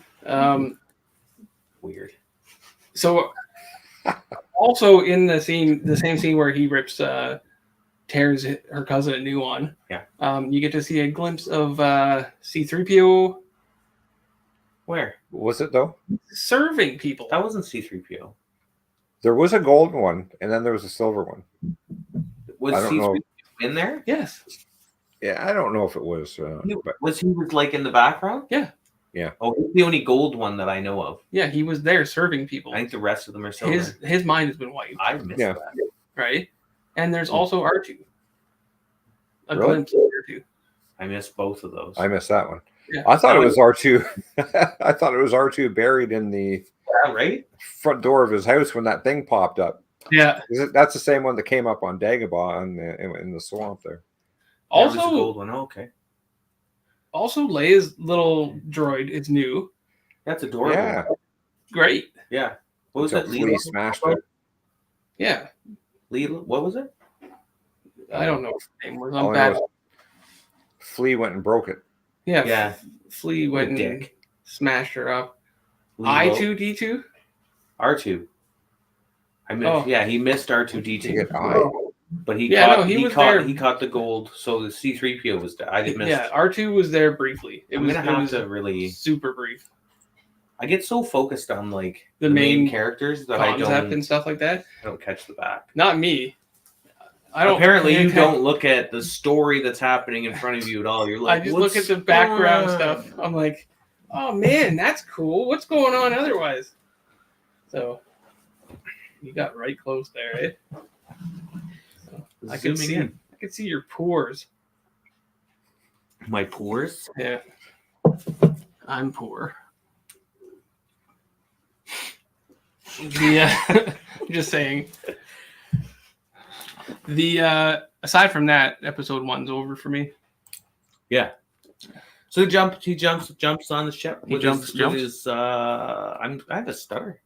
Weird. So, also in the same scene where he rips, tears her cousin a new one. Yeah. You get to see a glimpse of C-3PO Where? Was it though? serving people. That wasn't C-3PO. There was a golden one, and then there was a silver one. Was I don't know. C3PO in there? Yes. Yeah, I don't know if it was. But Was he like in the background? Yeah. Yeah. Oh, he's the only gold one that I know of. Yeah, he was there serving people. I think the rest of them are silver. His mind has been wiped. I missed Yeah. that. Right? And there's also R2. A Really? glimpse of R2. I missed both of those. I missed that one. Yeah. I thought it was R2. I thought it was R2 buried in the Yeah, right? front door of his house when that thing popped up. Yeah. That's the same one that came up on Dagobah in the swamp there. There was a Also, gold one. Oh, okay. also Leia's little droid is new. That's adorable. Yeah. Great. Yeah. What was Until that? Flea smashed it. Yeah. Leela? What was it? I don't know what the name was. All I'm I know bad. is Flea went and broke it. Yeah. Yeah. Flea went and Dick. smashed her up. Leela. I2D2? R2. I missed. Oh. Yeah, he missed You R2D2. get I. But he Yeah, caught, no, he was caught, there. he caught the gold, so the C3PO was there. I didn't miss. Yeah, R2 was there briefly. It I'm was, gonna it have was to really. super brief. I get so focused on like The the main main characters that I Concept don't. and stuff like that. I don't catch the back. Not me. I don't. Apparently, you I- don't look at the story that's happening in front of you at all. You're I like, just look "What's at the background going on?" stuff. I'm like, oh man, that's cool. What's going on otherwise? So you got right close there, eh? So, I could Zooming see. in. I could see your pores. My pores. Yeah. I'm poor. The just saying. The aside from that, episode 1's over for me. Yeah. So he jumps on the ship. He with jumps. With his I have a star.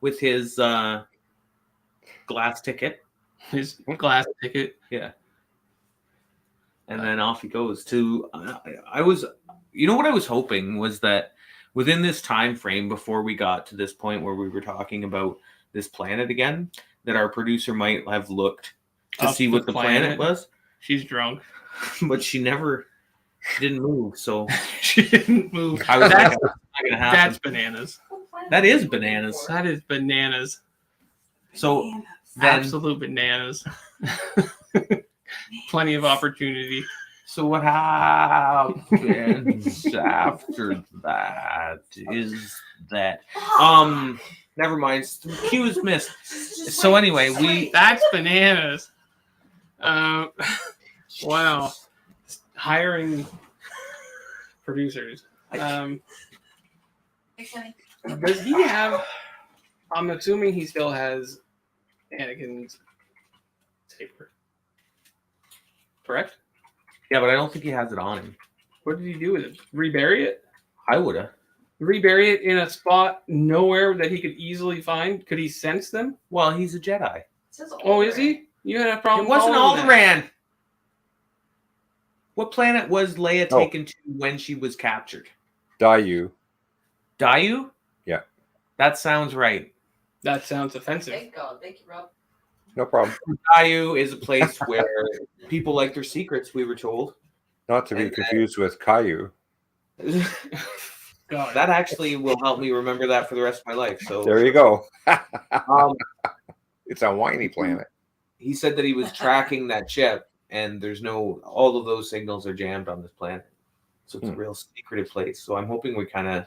With his glass ticket. His glass ticket. Yeah. And then off he goes to. I was, you know, what I was hoping was that within this time frame before we got to this point where we were talking about this planet again, that our producer might have looked to Up see what the planet was, She's drunk. but she didn't move. So She didn't move. I was That's, like, "That's not gonna happen." that's bananas. That is bananas. That is bananas. So then, Absolute bananas. Plenty of opportunity. so what happens after that is that never mind. Cue is missed. So anyway, That's bananas. Wow. Hiring producers. Does he have? I'm assuming he still has Anakin's saber. Correct? yeah, but I don't think he has it on him. What did he do with it? Rebury it? I would have. Rebury it in a spot nowhere that he could easily find? Could he sense them? Well, he's a Jedi. Oh, is he? You had a problem. It wasn't following that. Alderaan. What planet was Leia Oh. taken to when she was captured? Dayu. Dayu? Yeah. That sounds right. That sounds offensive. Thank God. Thank you, Rob. No problem. Dayu is a place where people like their secrets, we were told. Not to be And- confused with Caillou. God. That actually will help me remember that for the rest of my life. So There you go. um, It's a whiny planet. he said that he was tracking that ship, and all of those signals are jammed on this planet. So it's a real secretive place. So I'm hoping we kind of,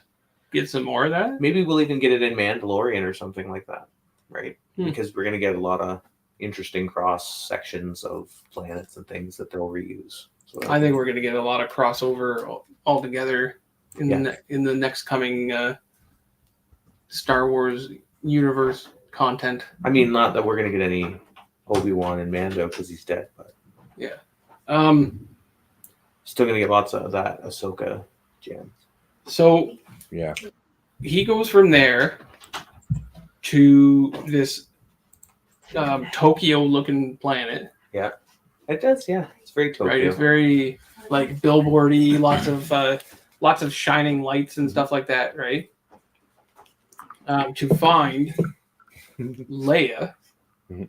Get some more of that? maybe we'll even get it in Mandalorian or something like that, right? Hmm. Because we're going to get a lot of interesting cross sections of planets and things that they'll reuse. So I think we're going to get a lot of crossover altogether in the next coming Star Wars universe content. I mean, not that we're going to get any Obi-Wan and Mando because he's dead, but still going to get lots of that Ahsoka jams. So Yeah. he goes from there to this Tokyo-looking planet. It does, yeah. It's very Tokyo. Right, it's very like billboardy, lots of shining lights and stuff like that, right? To find Leia. Mhm.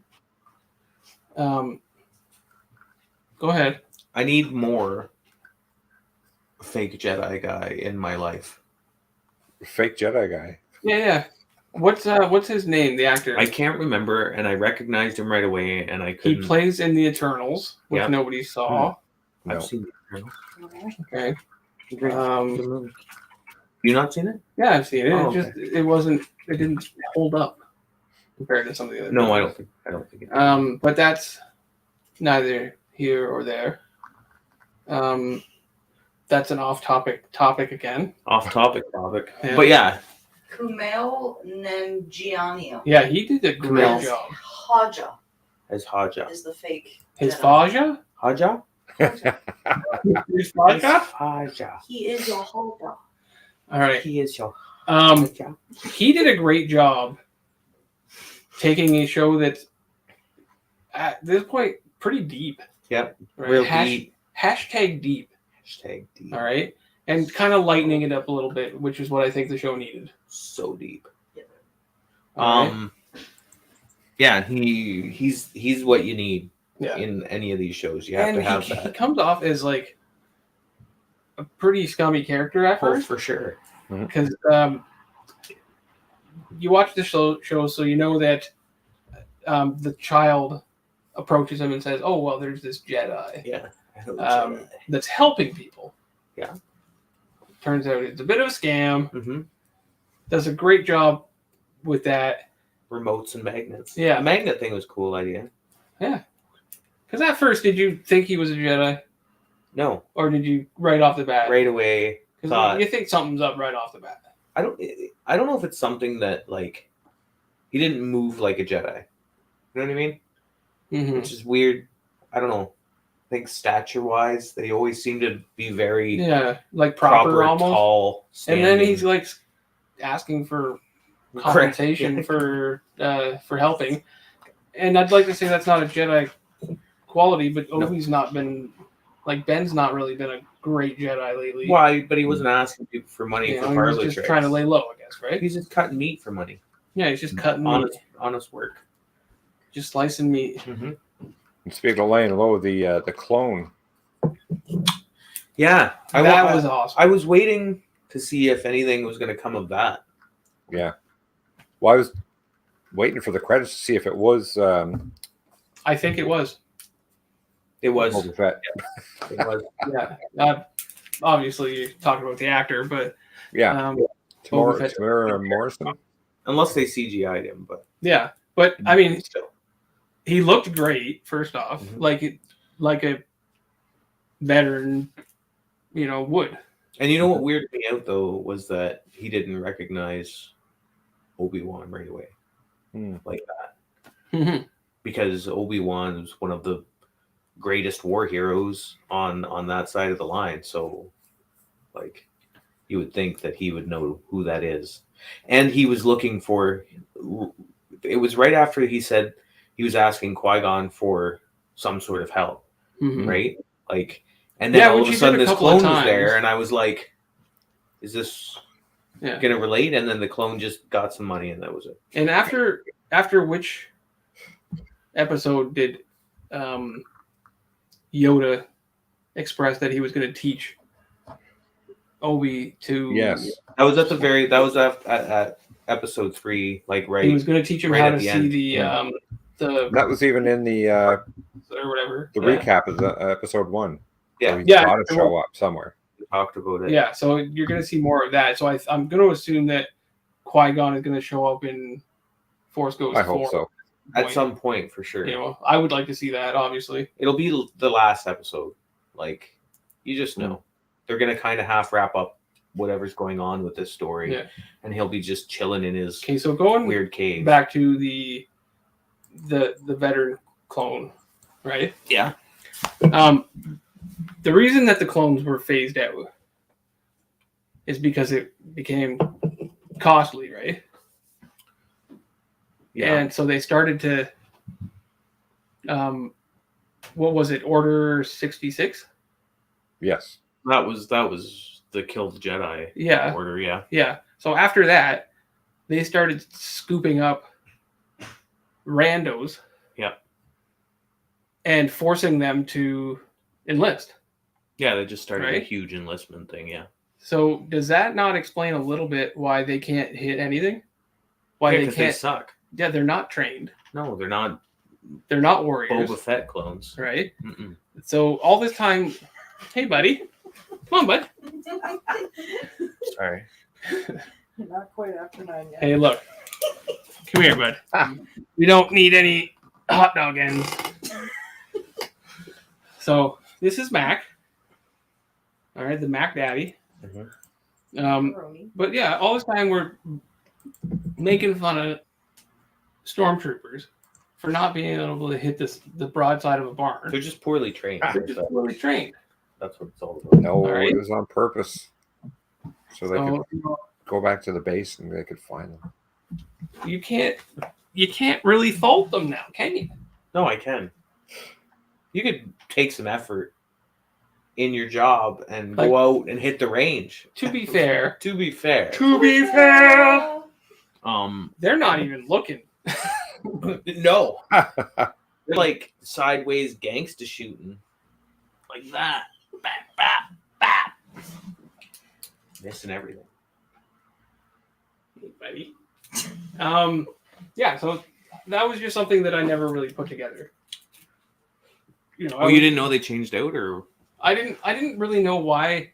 Go ahead. I need more fake Jedi guy in my life. Fake Jedi guy. Yeah. What's his name? The actor. I can't remember, and I recognized him right away, and I He couldn't. plays in the Eternals, which Yep. nobody saw. No. I've seen it. Okay. Great. Good movie. You not seen it? Yeah, I've seen it. Oh, It didn't hold up compared to some of the other. No, movies. I don't think it. But that's neither here or there. That's an off-topic topic again. Off-topic. Yeah. But yeah, Kumail Nanjiani. Yeah, he did a great Kumail. job. Haja as Haja. is the fake. His Jedi. Faja? Haja? His Faja? Haja. He is your Haja. All right. He is your Haja. He did a great job taking a show that's at this point pretty deep. Yep. Right? Real deep. Hashtag deep. Hashtag deep. All right. And kind of lightening it up a little bit, which is what I think the show needed. So deep. All right? Yeah, he's what you need Yeah. in any of these shows. You have to have He that. comes off as like a pretty scummy character at Oh, first. for sure. Because you watch the show, so you know that the child approaches him and says, "Oh, well, there's this Jedi Yeah. that's helping people." Yeah. Turns out it's a bit of a scam. Mm-hmm. Does a great job with that. Remotes and magnets. Yeah. The magnet thing was a cool idea. Yeah. Because at first, did you think he was a Jedi, No, or did you right off the bat? right away. Because thought you think something's up right off the bat. I don't know if it's something that like he didn't move like a Jedi. You know what I mean? Mm-hmm. Which is weird. I don't know. I think stature wise, they always seem to be very Yeah, like proper almost. tall. And then standing. he's like asking for compensation for helping. And I'd like to say that's not a Jedi quality, but Obi's not been like Ben's not really been a great Jedi lately. Why? But he wasn't asking people for money You for know, parlor he's just tricks. trying to lay low, I guess, right? He's just cutting meat for money. Yeah, he's just cutting Honest, meat, honest work. just slicing meat. Mm-hmm. Speaking of laying low, the clone. Yeah, That was awesome. I was waiting to see if anything was going to come of that. Yeah. Well, I was waiting for the credits to see if it was I think it was. It was. Boba Fett. It was. Yeah. Obviously, you're talking about the actor, but Yeah. Boba Fett. Tamara Morrison. Unless they CGI'd him, but yeah. But I mean, still. he looked great. First off, Mhm. like a veteran, would. And you know what weirded me out though was that he didn't recognize Obi-Wan right away, like that, Mm-hmm. because Obi-Wan was one of the greatest war heroes on that side of the line. So, like, you would think that he would know who that is, and he was looking for. It was right after he said he was asking Qui-Gon for some sort of help, Mm-hmm. right? Like, and then all which of a he sudden did a this couple of clone was times. there, and I was like, "Is this Yeah. gonna relate?" And then the clone just got some money, and that was it. And after which episode did Yoda express that he was going to teach Obi to? Yes. That was at episode 3, like right. He was going to teach him right how at to the see end. the That was even in the or whatever. recap of the episode 1. Yeah. So he's Yeah. got to show up somewhere. We talked about it. Yeah, so you're going to see more of that. So I'm going to assume that Qui-Gon is going to show up in Force Ghost 4. I hope so. At some point for sure. I would like to see that, obviously. It'll be the last episode. Like, you just know they're gonna kind of half wrap up whatever's going on with this story, Yeah. and he'll be just chilling in his Okay, so going weird cave. back to the veteran clone, right? Yeah. The reason that the clones were phased out is because it became costly, right? Yeah. And so they started to, what was it? Order 66? Yes. That was the Kill the Jedi Yeah. order. Yeah. Yeah. So after that, they started scooping up randos. Yeah. And forcing them to enlist. Yeah. They just started a Right? huge enlistment thing. Yeah. So does that not explain a little bit why they can't hit anything? why Yeah, they 'cause can't. suck. Yeah, they're not trained. No, they're not They're not warriors, Boba Fett clones. right? Mm-mm. So all this time, hey buddy, come on, bud. Sorry. Not quite after 9 yet. Hey, look, come here, bud. We don't need any hot dog ends. So this is Mac. All right, the Mac Daddy. Pepperoni. But yeah, all this time we're making fun of stormtroopers for not being able to hit the broadside of a barn. They're just poorly trained. They're just poorly trained. That's what it's all about. No, All right. it was on purpose. So they So could go back to the base and they could find them. you can't really fault them now, can you? No, I can. You could take some effort in your job and go out and hit the range. To be fair, To be fair. they're not even looking. No. They're like sideways gangsta shooting. Like that. Bap, bap, bap. Missing everything. Hey, buddy. Yeah, so that was just something that I never really put together. You know, Oh, you didn't know they changed out, or I didn't really know why.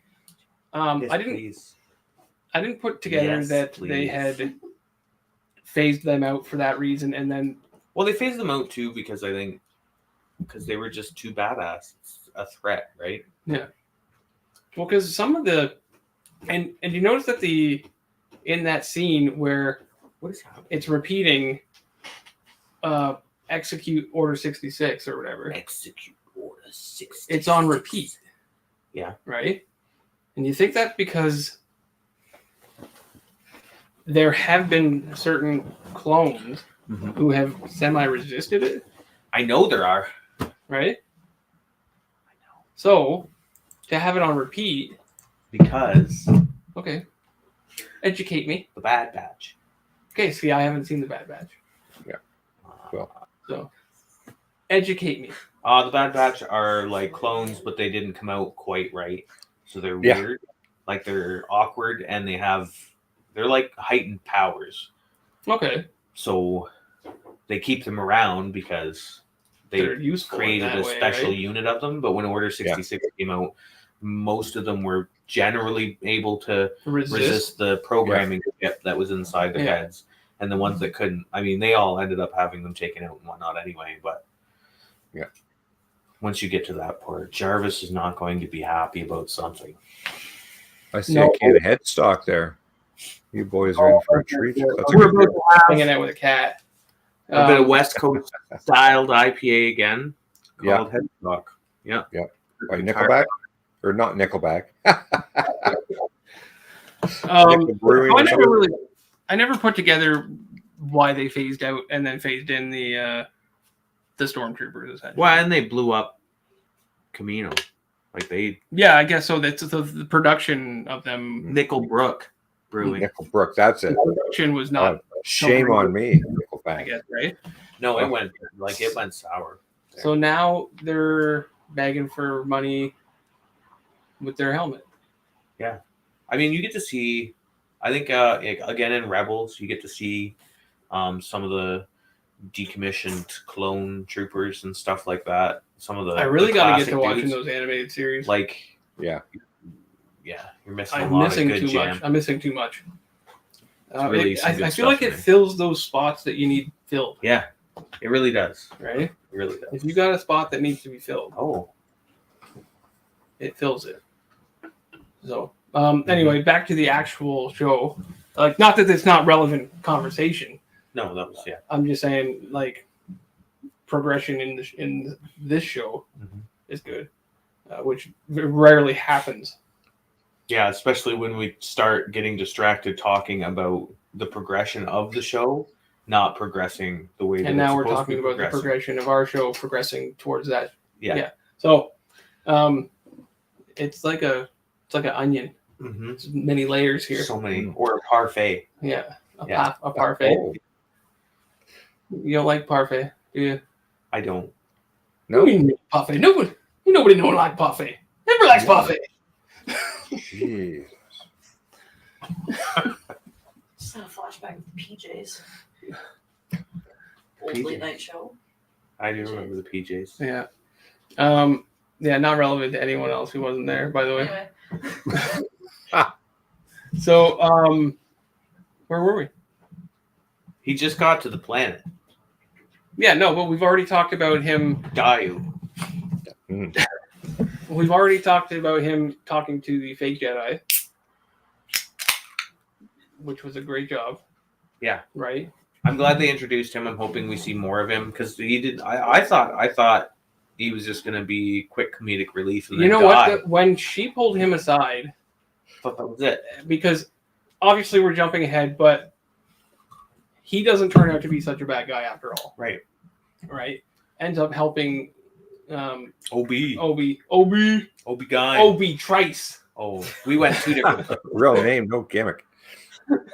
Yes, I didn't please. I didn't put together Yes, that please. they had phased them out for that reason, and then Well, they phased them out too because I think they were just too badass. It's a threat, right? well, because some of the and you notice that in that scene where What is happening? it's repeating, execute Order 66 or whatever. Execute Order 66. It's on repeat. Yeah. Right? And you think that's because there have been certain clones Mhm. who have semi-resisted it, I know there are. right? So, to have it on repeat, Because okay, educate me. the Bad Batch. Okay, see, I haven't seen the Bad Batch. Well. So, educate me. The Bad Batch are like clones, but they didn't come out quite right. So they're Yeah. weird. Like they're awkward and they're like heightened powers. Okay, So they keep them around because they're they useful in created that a way, special right? unit of them. But when Order 66 came out, most of them were generally able to resist the programming chip that was inside their Yeah. heads. And the ones that couldn't, I mean, they all ended up having them taken out and whatnot anyway. But Yeah. once you get to that part, Jarvis is not going to be happy about something. I see No. a can of headstock there. You boys are in for a treat. That's a We're good both hanging out with a cat. A bit of West Coast styled IPA again. Yeah. Called Headstock. Yeah. by Nickelback. Or not Nickelback. Nickel Brewing or something. I never put together why they phased out and then phased in the stormtroopers. Essentially. Well, and they blew up Camino. Like they Yeah, I guess so. That's the production of them. Nickelbrook Brewing. Nickelbrook, that's it. The production was not, Shame on me, I Nickelback. guess, right? No, it went sour. So now they're begging for money with their helmet. I mean, you get to see. I think again in Rebels, you get to see some of the decommissioned clone troopers and stuff like that. Some of the I really the got to get classic to watching dudes. those animated series. Like, Yeah. you're missing a I'm lot missing of good too jam. much. I'm missing too much. really some good I feel like stuff it in there. fills those spots that you need filled, Yeah, it really does. right? It really does. If you got a spot that needs to be filled, Oh, it fills it. So, anyway, back to the actual show. Like, not that it's not relevant conversation. no, that was I'm just saying, like, progression in this show Mhm. is good, which rarely happens. Yeah, especially when we start getting distracted talking about the progression of the show, not progressing the way that And now it's we're supposed to talking be about the progressing. progression of our show progressing towards that. Yeah. So, it's like an onion. Mhm. There's many layers here. So many, or a parfait. Yeah, a Yeah. parfait. Oh, You don't like parfait, do you? I don't. no. Parfait. Nobody don't like parfait. Everybody likes parfait. Jeez. just had a flashback of the PJs. Old late night show. I do remember the PJs. Yeah. Yeah, not relevant to anyone else who wasn't there, by the way. Anyway. So, where were we? He just got to the planet. Yeah, no, but we've already talked about him. Dayu. We've already talked about him talking to the fake Jedi, which was a great job. Yeah. Right? I'm glad they introduced him. I'm hoping we see more of him because he did. I thought he was just going to be quick comedic relief. And You then know die. what? When she pulled him aside, I thought that was it. because obviously we're jumping ahead, but he doesn't turn out to be such a bad guy after all. Right. Right? Ends up helping Obi Guy. Obi Trice. Oh, we went two different. Real name, no gimmick. Thanks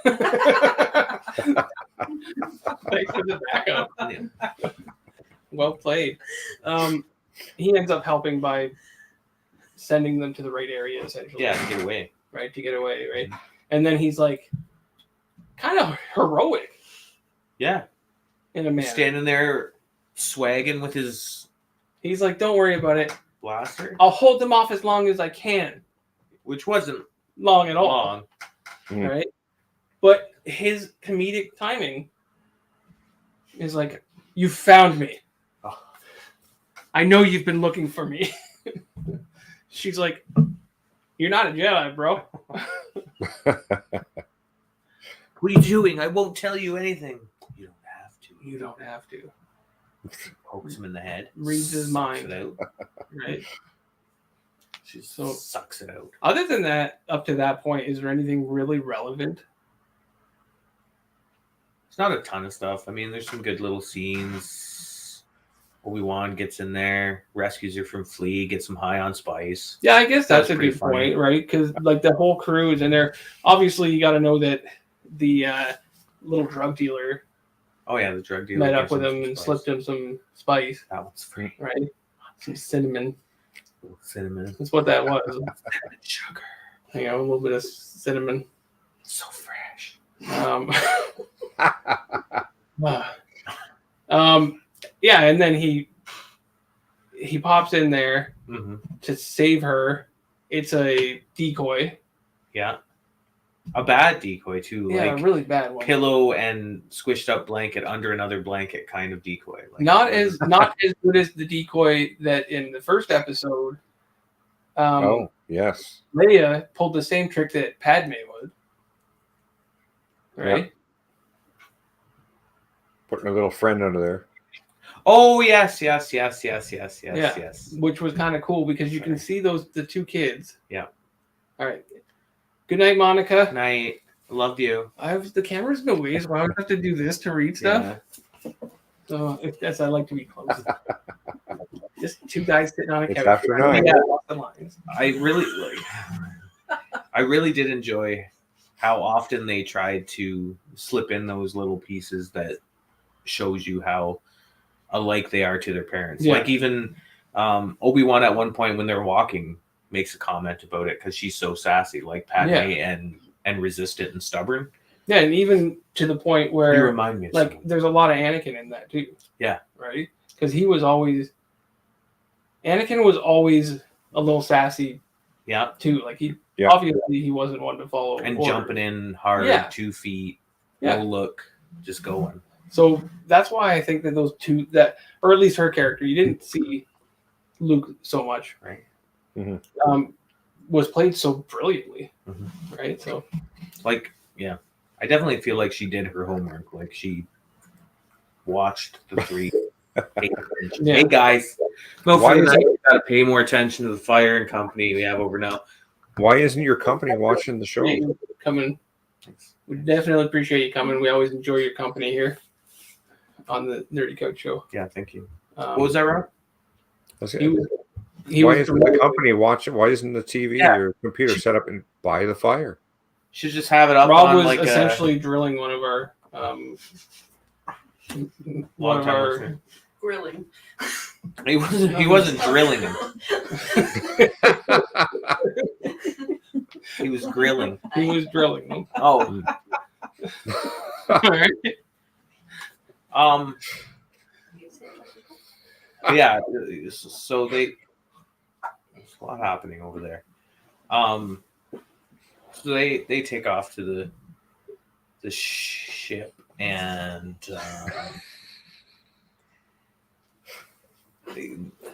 for the backup. Well played. He ends up helping by sending them to the right area, essentially. Yeah, to get away. Right, to get away, right? And then he's like kind of heroic Yeah. in a manner. Standing there swagging with his He's like, don't worry about it. blaster, I'll hold them off as long as I can. which wasn't Long at all. long. Right? But his comedic timing is like, you found me. Oh. I know you've been looking for me. She's like, you're not a Jedi, bro. What are you doing? I won't tell you anything. You don't have to. You don't have to. Pokes him in the head. Reads his sucks mind. It out. Right? She So- sucks it out. Other than that, up to that point, is there anything really relevant? It's not a ton of stuff. I mean, there's some good little scenes. Obi-Wan gets in there, rescues her from Flea, gets him high on spice. Yeah, I guess that's That's a pretty good funny. point, right? Because like the whole crew is in there. Obviously, you got to know that the little drug dealer Oh yeah, the drug dealer met up gives with him him some and spice. slipped him some spice, That one's free. right? Some cinnamon. Little cinnamon. That's what that was. Sugar. You know, a little bit of cinnamon. So fresh. Yeah, and then he pops in there Mm-hmm. to save her. It's a decoy. Yeah. A bad decoy too. Yeah, Like a really bad one. pillow and squished up blanket under another blanket kind of decoy. Like, Not as good as the decoy that in the first episode. Oh, yes. Leia pulled the same trick that Padme would. Right? Putting a little friend under there. Oh yes. Yeah. Yes. Which was kind of cool because you can see the two kids. Yeah. All right. Good night, Monica. Night. Loved you. The camera's in the way, so I would have to do this to read stuff. Yeah. So that's I like to be close. Just two guys sitting on a It's couch. after 9. Yeah, lots of lines. I really did enjoy how often they tried to slip in those little pieces that shows you how alike they are to their parents. Yeah. Like even Obi-Wan at one point when they're walking makes a comment about it because she's so sassy, like Padme and resistant and stubborn. Yeah, and even to the point You where remind me of like someone. there's a lot of Anakin in that too. Yeah. Right? Because Anakin was always a little sassy Yeah. too. Like Yeah. obviously he wasn't one to follow And orders. jumping in hard, Yeah. 2 feet, Yeah. no look, just going. So that's why I think that those two or at least her character, you didn't see Luke so much, Right. Was played so brilliantly, Mhm. right? So Like, yeah. I definitely feel like she did her homework. Like she watched the 3. Yeah. Hey guys, no, Why for is tonight, we gotta pay more attention to the fire and company we have over now. Why isn't your company watching the show? coming, we definitely appreciate you coming. We always enjoy your company here on the Nerdy Coach Show. Yeah, thank you. Um, What was that, Rob? he Why was isn't the company watching? Why isn't the TV Yeah. or computer set up and by the fire? Should just have it up Rob on was like essentially drilling one of our long time listener. Grilling. He wasn't drilling him. He was grilling. he was drilling them. Oh, All right. Yeah. So there's a lot happening over there. So they take off to the ship, and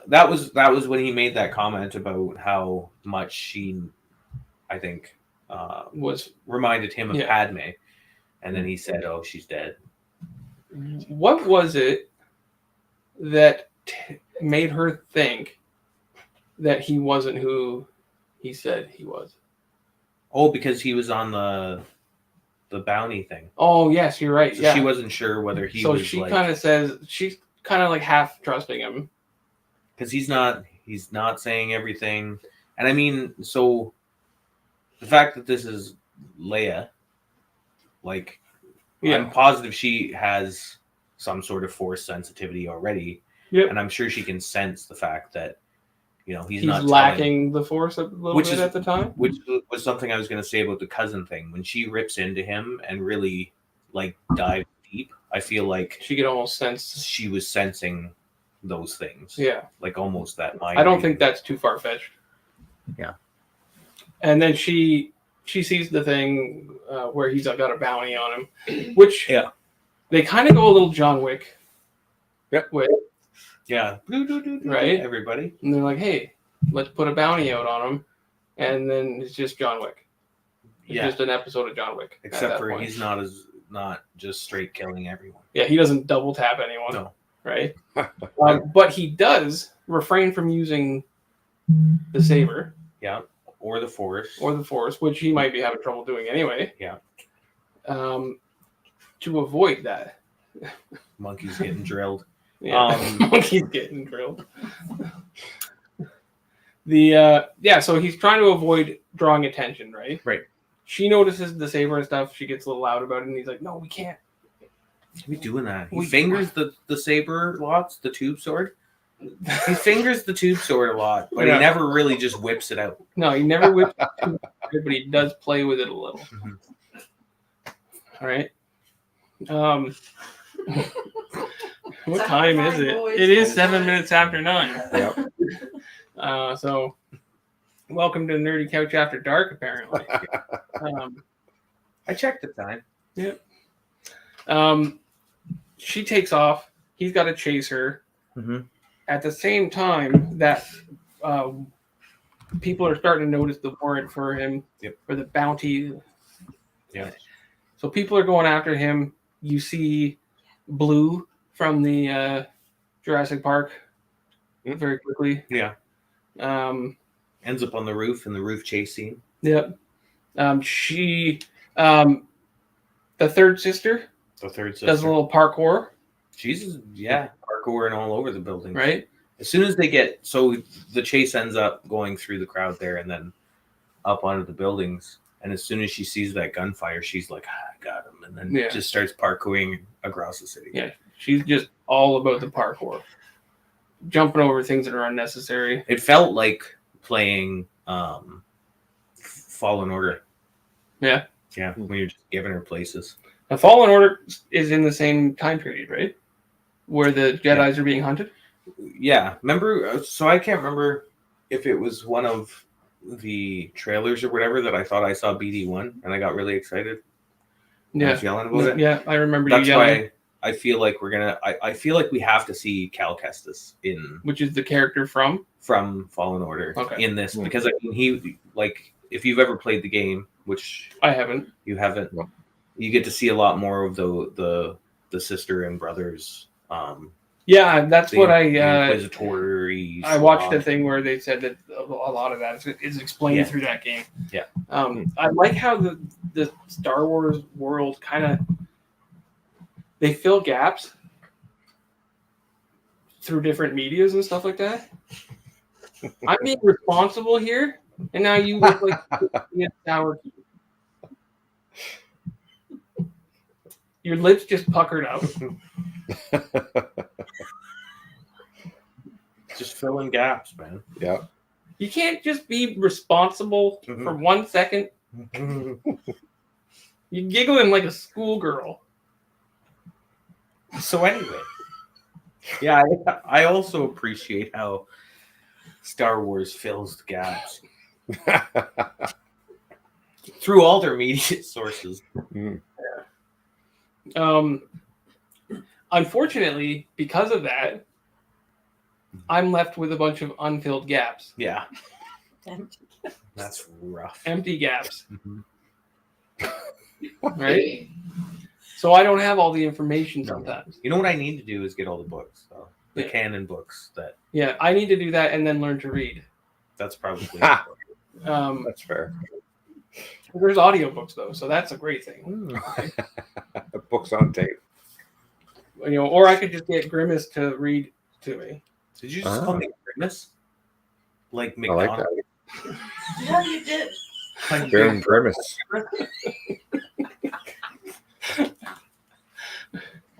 that was when he made that comment about how much she, I think, Was reminded him of Yeah. Padme, and then he said, "Oh, she's dead." what was it that made her think that he wasn't who he said he was? Oh, because he was on the bounty thing. Oh, yes, you're right. So yeah. she wasn't sure whether he So was she like, kind of says she's kind of like half trusting him. because he's not saying everything. And I mean, so the fact that this is Leia, like, Yeah. I'm positive she has some sort of force sensitivity already. Yep. And I'm sure she can sense the fact that, you know, he's not lacking the force a little Which bit is- at the time. which was something I was going to say about the cousin thing. When she rips into him and really, like, dives deep, I feel like She could almost sense. she was sensing those things. Yeah. Like, almost that mind I don't reading. think that's too far fetched. Yeah. And then she sees the thing where he's got a bounty on him, which they kind of go a little John Wick. Yep. With, Yeah. Right? Everybody. and they're like, "Hey, let's put a bounty out on him," and then it's just John Wick. It's Yeah. just an episode of John Wick. at Except that for point. he's not just straight killing everyone. Yeah, he doesn't double tap anyone. No. Right? But he does refrain from using the saber. Yeah. Or the force. Or the force, which he might be having trouble doing anyway. Yeah. To avoid that. Monkey's getting drilled. Yeah. Monkey's getting drilled. So he's trying to avoid drawing attention, right? Right. She notices the saber and stuff. She gets a little loud about it, and he's like, "No, we can't." He doing that. He fingers the saber lots, the tube sword. He fingers the tube sword a lot, but Yeah. he never really just whips it out. No, he never whips it, but he does play with it a little. Mhm. All right. What time is it? Boys. It is 7 minutes after 9. Yep. So, welcome to Nerdy Couch After Dark, apparently. I checked the time. She takes off. He's got to chase her. Mm-hmm. At the same time that people are starting to notice the warrant for him, for the bounty. Yeah. So people are going after him. You see Blue from the Jurassic Park very quickly. Yeah. Ends up on the roof in the roof chase scene. Yep. She, the third sister, The third sister. does a little parkour, Jesus, yeah, parkouring all over the building. right? As soon as they get, so the chase ends up going through the crowd there and then up onto the buildings. And as soon as she sees that gunfire, she's like, I got him. And then just starts parkouring across the city. Yeah, she's just all about the parkour, jumping over things that are unnecessary. It felt like playing Fallen Order. Yeah. Yeah, when you're just giving her places. Now, Fallen Order is in the same time period, right? Where the Jedis are being hunted? Yeah, remember? So I can't remember if it was one of the trailers or whatever that I thought I saw BD1 and I got really excited. I was yelling about it. Yeah, I remember That's you yelling. why I feel like I feel like we have to see Cal Kestis Which is the character from Fallen Order in this, Yeah. because I mean, he, like, if you've ever played the game, which I haven't. you haven't, No. you get to see a lot more of the sister and brothers. Yeah, that's what I Inquisitors. I watched a thing where they said that a lot of that is explained through that game. Yeah. I like how the Star Wars world kind of they fill gaps through different medias and stuff like that. I'm being responsible here, and now you look like a sour key. Your lips just puckered up. Just filling gaps, man. Yeah. You can't just be responsible for 1 second. You're giggling like a schoolgirl. So anyway, yeah, I also appreciate how Star Wars fills the gaps through all their media sources. Unfortunately, because of that, I'm left with a bunch of unfilled gaps. Yeah, that's rough. Empty gaps. Mhm. Right? So I don't have all the information sometimes. You know what I need to do is get all the books, though. The Yeah. canon books. Yeah, I need to do that and then learn to read. That's probably That's fair. There's audiobooks though, so that's a great thing. Books on tape. Or I could just get Grimace to read to me. Did you just call me Grimace? Like I like McDonald's? that. Yeah, you did. Baron Grimace.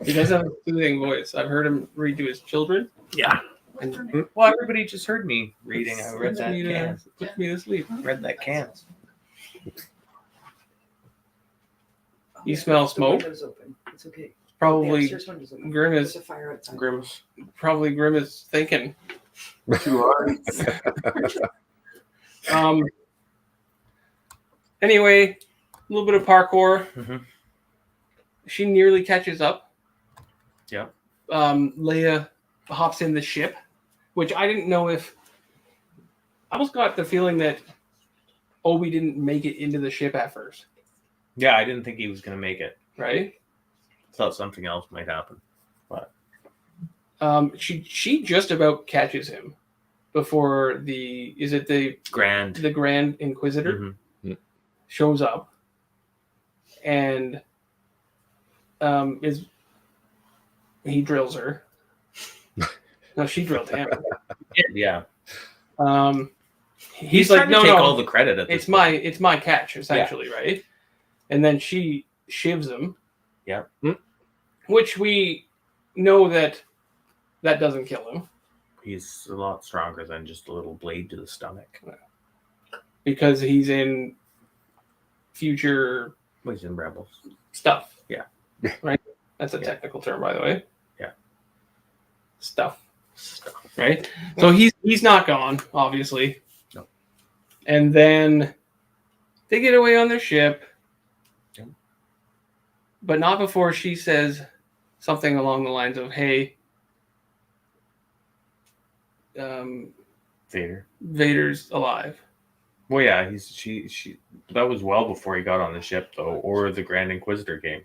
He does have a soothing voice. I've heard him read to his children. Yeah. And Well, everybody just heard me reading. I read that can. puts me to sleep. Read that can. You smell smoke? Window's open. It's okay. Probably The upstairs window's open. Grimace. There's a fire outside. Grimace. Probably Grimace thinking too hard. Anyway, a little bit of parkour. Mhm. She nearly catches up. Yeah. Leia hops in the ship, which I didn't know if. I almost got the feeling that Obi didn't make it into the ship at first, Yeah, I didn't think he was going to make it. right? Thought something else might happen. She just about catches him before the Grand. Grand Inquisitor Mhm. shows up and he drills her. No, she drilled him. Yeah. He's trying like, to no, take no, all the credit at this it's my catch, essentially, right? And then she shivs him. Yeah. Which we know that doesn't kill him He's a lot stronger than just a little blade to the stomach. because he's in future Well, he's in Rebels. stuff. Yeah. Right? That's a technical term, by the way. Yeah. Stuff. Right? So he's not gone, obviously. No. And then they get away on their ship. Yep. But not before she says something along the lines of, hey, Vader's alive. Well, yeah, she. That was well before he got on the ship, though, or the Grand Inquisitor game.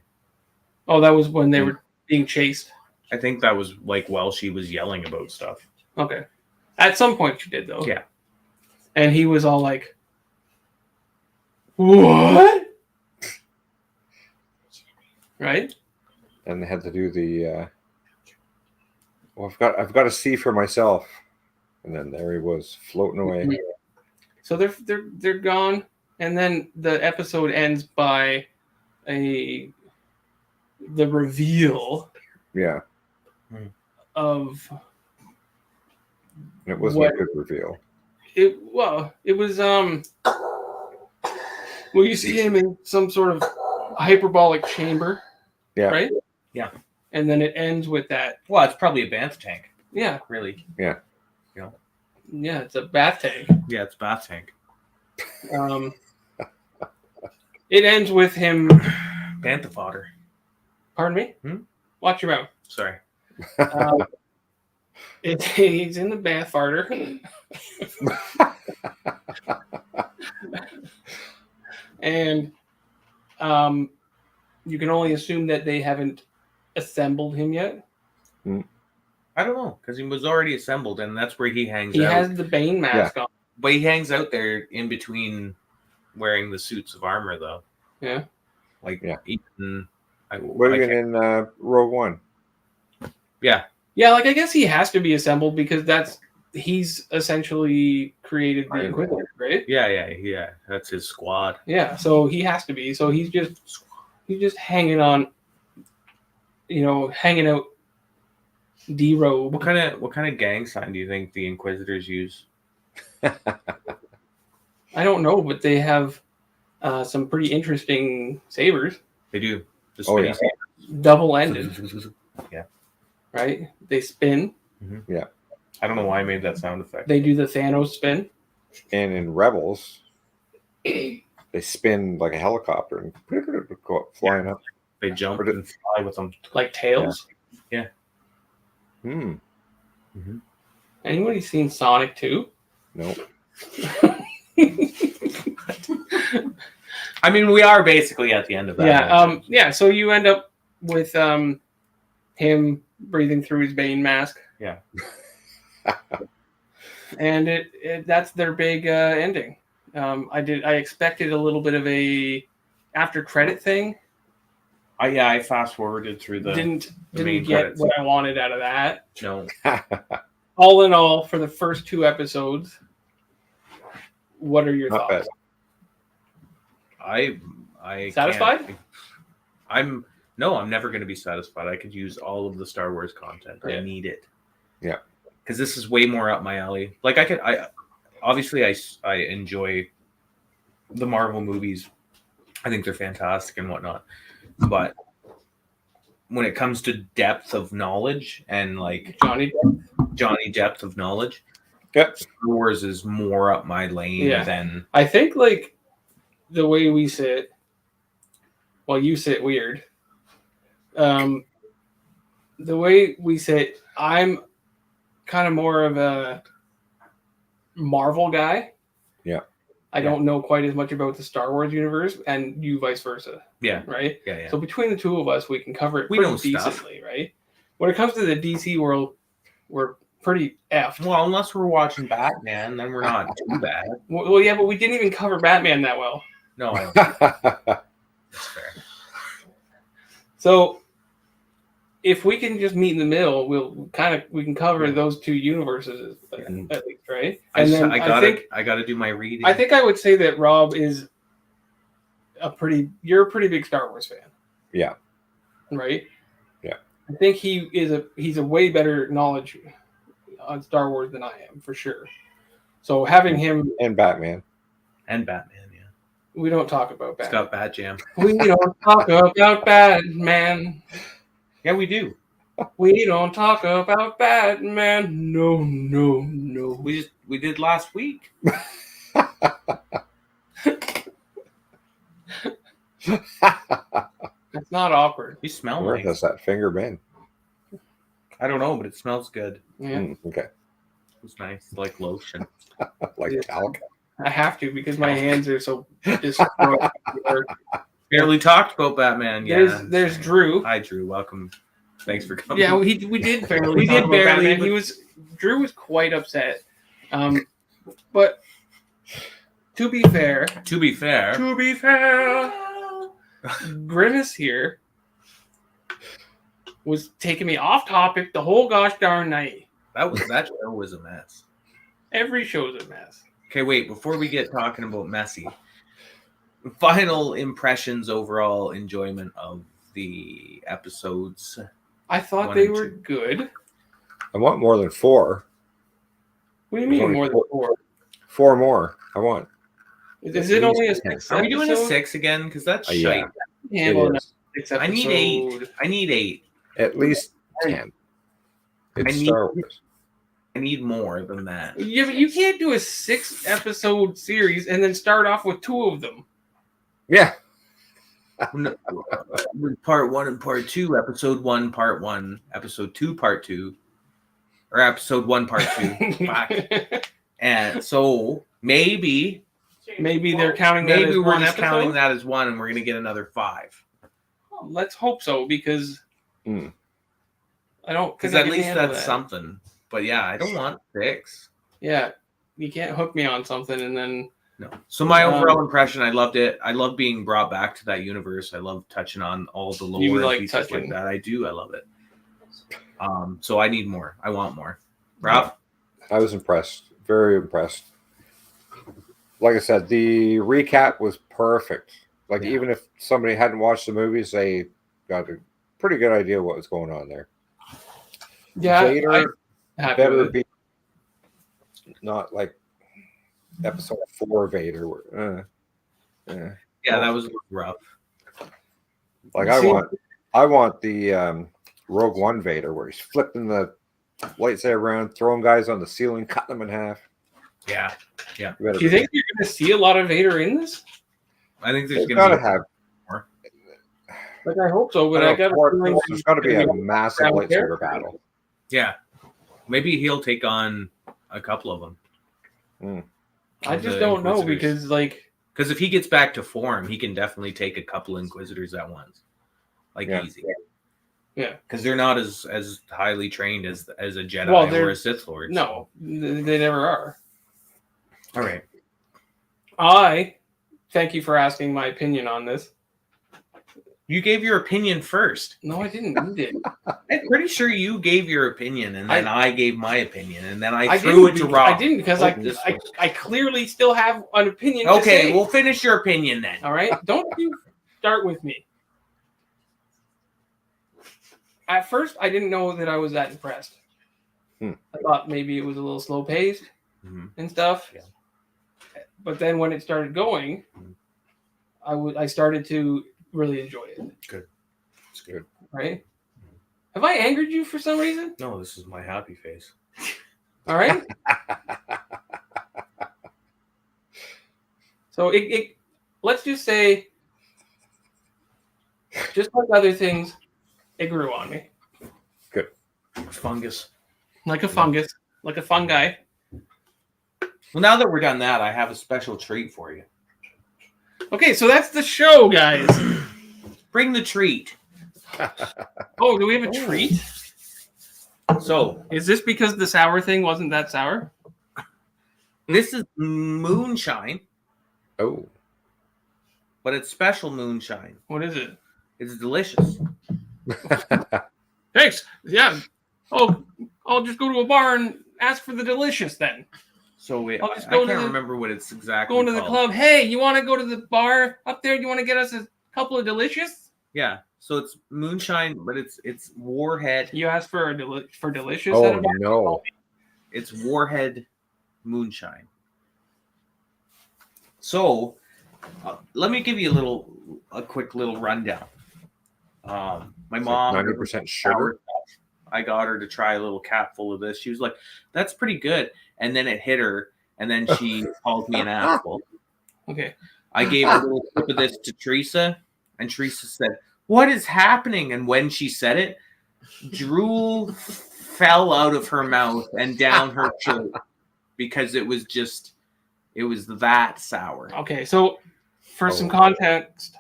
Oh, that was when they were being chased. I think that was like while she was yelling about stuff. Okay. At some point she did, though. Yeah. And he was all like, what? Right? And they had to do the. Well, I've got to see for myself, and then there he was floating away. So they're gone, and then the episode ends by the reveal Yeah, of it wasn't a good reveal. it. Well, it was well, you see him in some sort of hyperbolic chamber, Yeah. right? Yeah. And then it ends with that. Well, it's probably a bath tank, Yeah, really. yeah, it's a bath tank. Yeah, it's a bath tank. It ends with him. Bantha fodder. Pardon me. Hmm? Watch your mouth. Sorry. He's in the bath farter. And you can only assume that they haven't assembled him yet. I don't know, because he was already assembled, and that's where he hangs He out. has the Bane mask on. But he hangs out there in between wearing the suits of armor, though. Yeah. Like, Yeah. even... What even in Rogue One? Yeah. Yeah, like I guess he has to be assembled because he's essentially created the Inquisitor, right? Yeah. That's his squad. Yeah, so he has to be. So he's just hanging on, hanging out D-robe. What kind of gang sign do you think the Inquisitors use? I don't know, but they have some pretty interesting sabers. They do. The Oh, yeah. spinny Double-ended, sabers. right? They spin. I don't know why I made that sound effect. They do the Thanos spin. And in Rebels, they spin like a helicopter and go up, flying up. They jump and fly with them. Like tails. Hmm. Anybody seen Sonic 2? Nope. I mean, we are basically at the end of that. Yeah. So you end up with him breathing through his Bane mask. Yeah. And that's their big ending. I expected a little bit of a after credit thing. I fast forwarded through the Didn't main get credits. what I wanted out of that. No. All in all, for the first 2 episodes, what are your Not thoughts? I Satisfied? I'm never going to be satisfied. I could use all of the Star Wars content. Yeah. I need it. Yeah. Because this is way more up my alley. Like I enjoy the Marvel movies. I think they're fantastic and whatnot. But when it comes to depth of knowledge and like Johnny depth of knowledge, Yep. Star Wars is more up my lane Yeah. than I think like the way we sit, well, you sit weird. The way we sit, I'm kind of more of a Marvel guy. Yeah. I don't know quite as much about the Star Wars universe, and you vice versa. Yeah. Right? Yeah. So between the two of us, we can cover it We pretty know stuff. decently, right? When it comes to the DC world, we're pretty effed. Well, unless we're watching Batman, then we're not too bad. Well, yeah, but we didn't even cover Batman that well. No, I don't think that's fair. So if we can just meet in the middle, we can cover those two universes at least, right? And then I gotta do my reading. I think I would say that Rob is you're a pretty big Star Wars fan. Yeah. Right? Yeah. I think he's a way better knowledge on Star Wars than I am, for sure. So having him and Batman. And Batman, yeah. We don't talk about It's Batman. got Bat Jam. We don't talk about Batman. Yeah, we do. We don't talk about Batman. No. We did last week. It's not awkward. You smell Where nice. has that finger been? I don't know, but it smells good. Yeah. Okay. It's nice, like lotion. Like Yeah. talc. I have to because my hands are so destroyed. Barely talked about Batman. Yeah. There's Drew. Hi, Drew. Welcome. Thanks for coming. Yeah, we did barely. We did talk about barely, Batman. but- Drew was quite upset. But to be fair, Grimace here was taking me off topic the whole gosh darn night. that show was a mess. Every show's a mess. Okay, wait. Before we get talking about messy, final impressions, overall enjoyment of the episodes. I thought 1 they and were 2. good. I want more than 4. What do you There's mean only more than 4? 4 more. I want. Is it only a 6? Are we doing a 6 again? Because that's Yeah. shite. Handle It a is. 6 I need episode. 8. I need 8. At least 10. It's I need- Star Wars. I need more than that. Yeah, but you can't do a 6 episode series and then start off with 2 of them. Yeah. No, part 1 and part 2. Episode 1, part 1. Episode 2, part 2. Or episode 1, part 2. Fuck. And so maybe Maybe they're counting that as we're one just episode. counting that as 1, and we're gonna get another 5. Let's hope so, because Mm. I don't. Because I at can least handle that's that. something. But yeah, I don't want 6. Yeah, you can't hook me on something and then. No. So my overall impression, I loved it. I love being brought back to that universe. I love touching on all the lore You and like pieces touching. like that. I do. I love it. So I need more. I want more. Rob? I was impressed. Very impressed. Like I said, the recap was perfect. Like, Yeah. even if somebody hadn't watched the movies, they got a pretty good idea what was going on there. Yeah, Vader I'm happy better with it. be not like episode 4 Vader. Yeah, that was rough. Like See- I want the Rogue One Vader where he's flipping the lightsaber around, throwing guys on the ceiling, cutting them in half. Yeah. You better Do you think you're going to see a lot of Vader in this? I think there's They've going got to to have. Like, I hope so, but I got a feeling There's got to be a massive Brown lightsaber character. battle. Yeah. Maybe he'll take on a couple of them. I just don't know because, like, Because if he gets back to form, he can definitely take a couple Inquisitors at once. Like, Yeah. easy. Yeah. Because they're not as highly trained as a Jedi Well, or they're- a Sith Lord. no, they never are. All right. I thank you for asking my opinion on this. You gave your opinion first. No, I didn't. You did. I'm pretty sure you gave your opinion, and then I gave my opinion, and then I didn't threw it to be- Rob. I didn't because This I one. clearly still have an opinion. to Okay, say. we'll finish your opinion then. All right, don't you start with me. At first, I didn't know that I was that impressed. I thought maybe it was a little slow paced Mhm. and stuff. Yeah. But then when it started going, I started to really enjoy it. It's good. Right? Have I angered you for some reason? No, this is my happy face. All right. So it let's just say, just like other things, it grew on me Fungus. like a fungus, like a fungi. Well, now that we're done that, I have a special treat for you. Okay, so that's the show, guys. Bring the treat. Oh, do we have a treat? So, Is this because the sour thing wasn't that sour? this is moonshine, Oh, but it's special moonshine. What is it? It's delicious. Thanks. Yeah. Oh, I'll just go to a bar and ask for the delicious then. So I'll just I go to can't the- remember what it's exactly Going to the called. club. Hey, you want to go to the bar up there? You want to get us a couple of delicious? Yeah. So it's moonshine, but it's Warhead. You asked for for delicious. at oh a bar? no! It's Warhead moonshine. So, let me give you a quick little rundown. My mom, 90% sugar. I got her to try a little cap full of this. She was like, "That's pretty good," and then it hit her, and then she called me an asshole. Okay. I gave a little sip of this to Teresa, and Teresa said, "What is happening?" And when she said it, drool fell out of her mouth and down her shirt because it was that sour. Okay. So, for some context,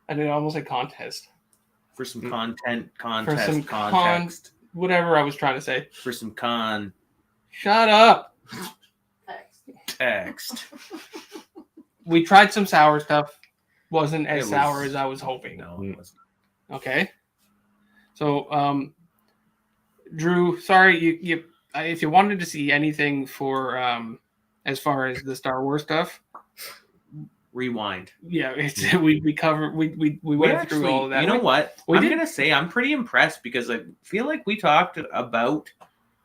I did almost say contest. For some content, For some context, whatever I was trying to say. for some Shut up. context. We tried some sour stuff. Wasn't as It was- sour as I was hoping. No, it wasn't. Okay. So, Drew, sorry, you if you wanted to see anything for as far as the Star Wars stuff, Rewind. yeah, it's we covered we went through all of that. You know what? we I'm did- gonna say I'm pretty impressed because I feel like we talked about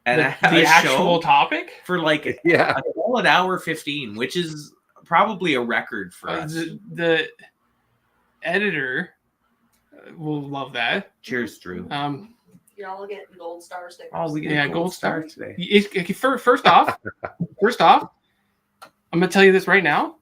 the a actual show topic. for like Yeah. a solid hour 15, which is probably a record for us. The editor will love that. Cheers, Drew. Y'all get gold star stickers. Oh, we get Yeah, a gold star. today. First off, I'm gonna tell you this right now.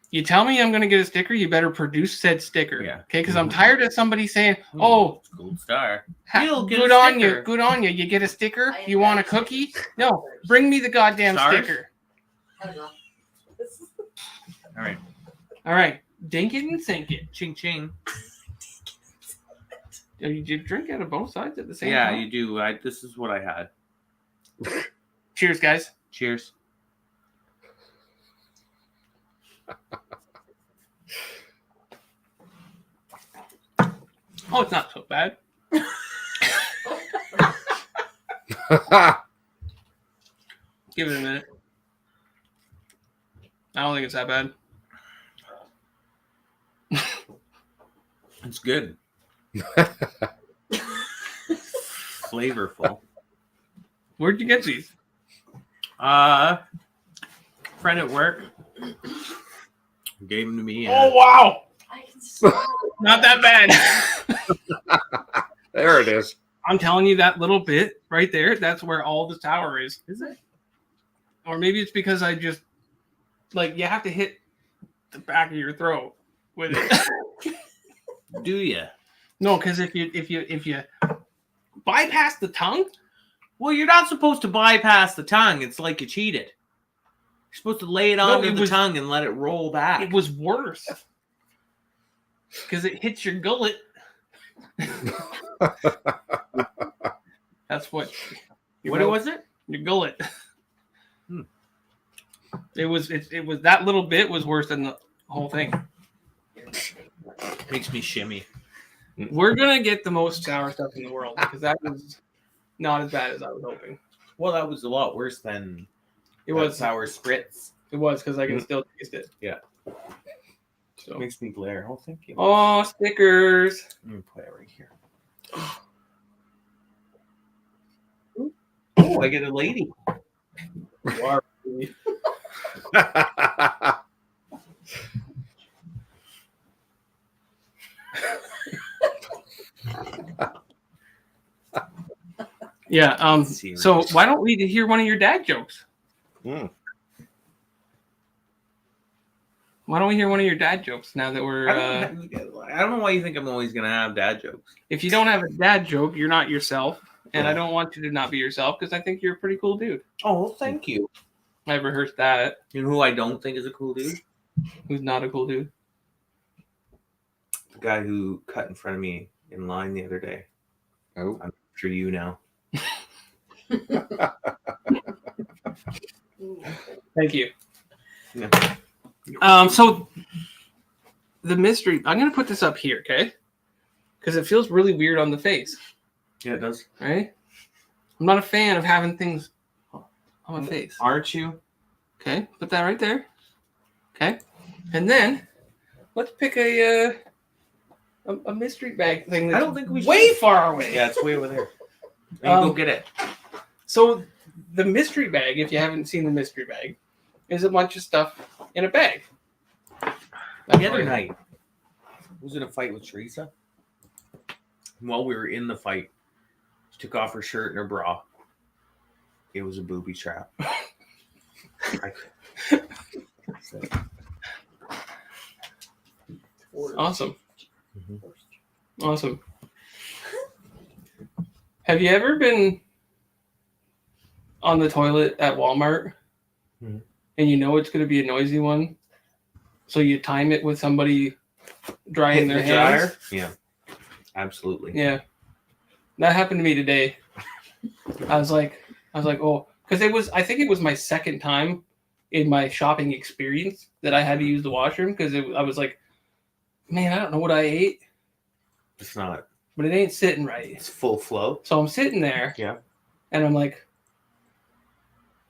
You tell me I'm gonna get a sticker, you better produce said sticker. Yeah. Okay, because I'm tired of somebody saying, "Oh, Gold star. ha- You'll get good a on sticker." you, good on you. You get a sticker. I You want a invent cookie? stickers. No, bring me the goddamn Stars? sticker. I don't know. All right. All right, dink it and sink it. Ching ching. You drink out of both sides at the same Yeah, time. you do. This is what I had. Cheers, guys. Cheers. Oh, it's not so bad. Give it a minute. I don't think it's that bad. It's good. Flavorful. Where'd you get these? Friend at work gave them to me. Oh wow! Not that bad. There it is. I'm telling you, that little bit right there, that's where all the tower is. Is it? Or maybe it's because I just, like, you have to hit the back of your throat with it. Do you? No, because if you bypass the tongue, Well, you're not supposed to bypass the tongue. It's like you cheated. You're supposed to lay it onto the tongue and let it roll back. it was worse. Because it hits your gullet. That's what. What was it? Your gullet. It was that little bit was worse than the whole thing. Makes me shimmy. We're gonna get the most sour stuff in the world because that was not as bad as I was hoping. Well, that was a lot worse than It was sour spritz. It was because I can still taste it. Yeah. So. Makes me glare. Oh, thank you. Oh, stickers. Let me put it right here. Oh, I get a lady. You are really- Yeah. So why don't we hear one of your dad jokes? Mm. Why don't we hear one of your dad jokes now that we're? I don't know why you think I'm always gonna have dad jokes. If you don't have a dad joke, you're not yourself, and I don't want you to not be yourself because I think you're a pretty cool dude. Oh, well, thank you. I rehearsed that. You know who I don't think is a cool dude? Who's not a cool dude? The guy who cut in front of me in line the other day. Oh. I'm sure you know. Thank you. Yeah. So the mystery. I'm gonna put this up here, okay? Because it feels really weird on the face. Yeah, it does. Right? I'm not a fan of having things on my face. Aren't you? Okay, put that right there. Okay, and then let's pick a mystery bag thing. That's I don't think we should. way far away. Yeah, it's way over there. You go get it. So the mystery bag, if you haven't seen the mystery bag, is a bunch of stuff in a bag. The other night, was in a fight with Teresa. And while we were in the fight, she took off her shirt and her bra. It was a booby trap. Awesome. Mhm. Awesome. Have you ever been on the toilet at Walmart Mhm. and you know it's going to be a noisy one? So you time it with somebody drying their hands? Yeah, absolutely. Yeah. That happened to me today. I was like, oh, because I think it was my second time in my shopping experience that I had to use the washroom because I was like, man, I don't know what I ate, It's not. but it ain't sitting right. It's full flow. So I'm sitting there, Yeah. and I'm like,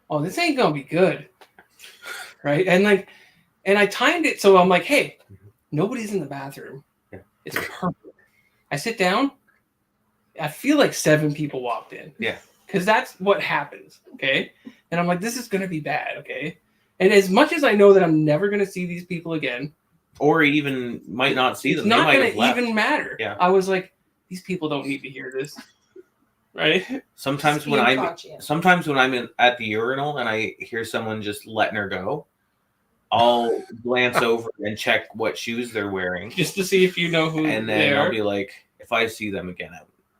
oh, this ain't gonna be good, right? And I timed it so I'm like, hey, nobody's in the bathroom. Yeah. It's perfect. I sit down. I feel like 7 people walked in. Yeah. Because that's what happens, okay? And I'm like, this is gonna be bad, okay? And as much as I know that I'm never gonna see these people again, Or even might not see it's them. not They might gonna have left. even matter. Yeah. I was like, these people don't need to hear this, right? Sometimes when I'm at the urinal and I hear someone just letting her go, I'll glance over and check what shoes they're wearing, Just to see if you know who and they then are. I'll be like, if I see them again,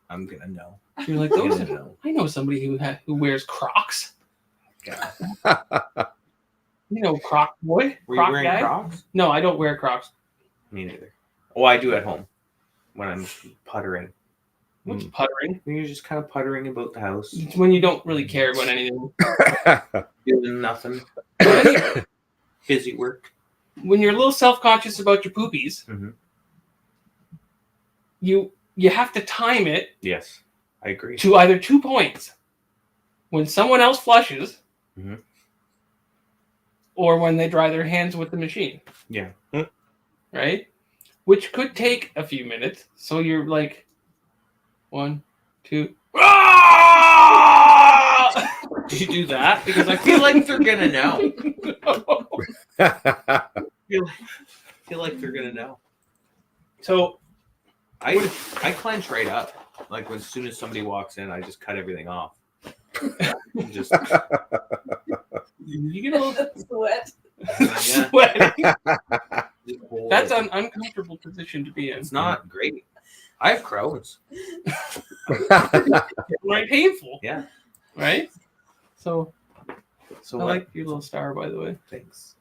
I'm gonna know. You're like, I'm those. gonna know. I know somebody who wears Crocs. Yeah. You know, Croc boy, Were you Croc wearing guy. Crocs? No, I don't wear Crocs. Me neither. Oh, I do at home when I'm puttering. What's puttering? You're just kind of puttering about the house, It's when you don't really care about anything. doing nothing. Busy work. When you're a little self-conscious about your poopies, Mhm. you have to time it Yes, I agree. to either 2 points. When someone else flushes, Mhm. or when they dry their hands with the machine. Yeah. Right? Which could take a few minutes. So you're like, 1, 2. Did you do that? Because I feel like they're gonna know. I feel like they're gonna know. So I clench right up. Like as soon as somebody walks in, I just cut everything off. Just you get a little Sweat. sweaty. just hold That's it. an uncomfortable position to be in. It's not great. I have crowns. Right, painful. Yeah. Right. So So I like your little star, by the way. Thanks.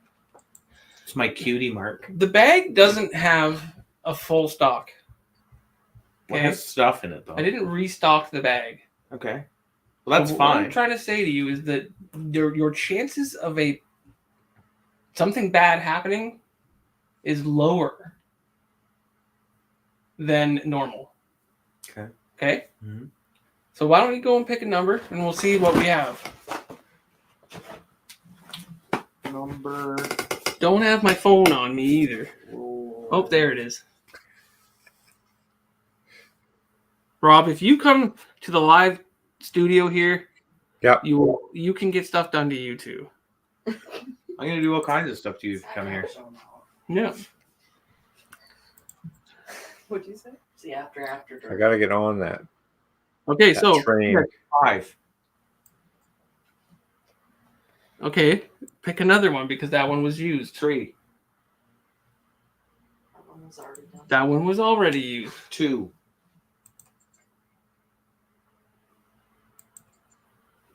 It's my cutie mark. The bag doesn't have a full stock. What Okay. has stuff in it though? I didn't restock the bag. Okay. Well, that's So what I'm fine. trying to say to you is that your chances of something bad happening is lower than normal. Okay. Okay. Mhm. So why don't you go and pick a number, and we'll see what we have. Number. Don't have my phone on me either. Oh, there it is. Rob, if you come to the live studio here, Yep. you can get stuff done to you too. I'm gonna do all kinds of stuff to you if you come here. Yeah. What'd you say? See, after. I gotta get on that. Okay, that so train. 5. okay, pick another one because that one was used. 3. That one was already done. That one was already used. 2.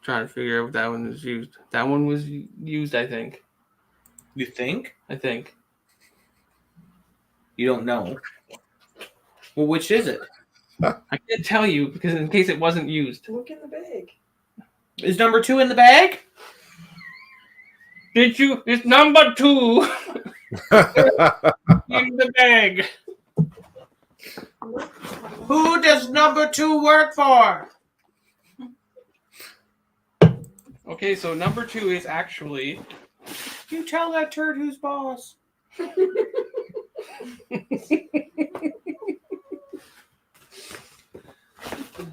Trying to figure out if that one was used. That one was used, I think. You think? I think. You don't know. Well, which is it? I can't tell you because in case it wasn't used. Look in the bag. Is number 2 in the bag? Did you? It's number 2 in the bag. Who does number 2 work for? Okay, so number 2 is actually. You tell that turd who's boss.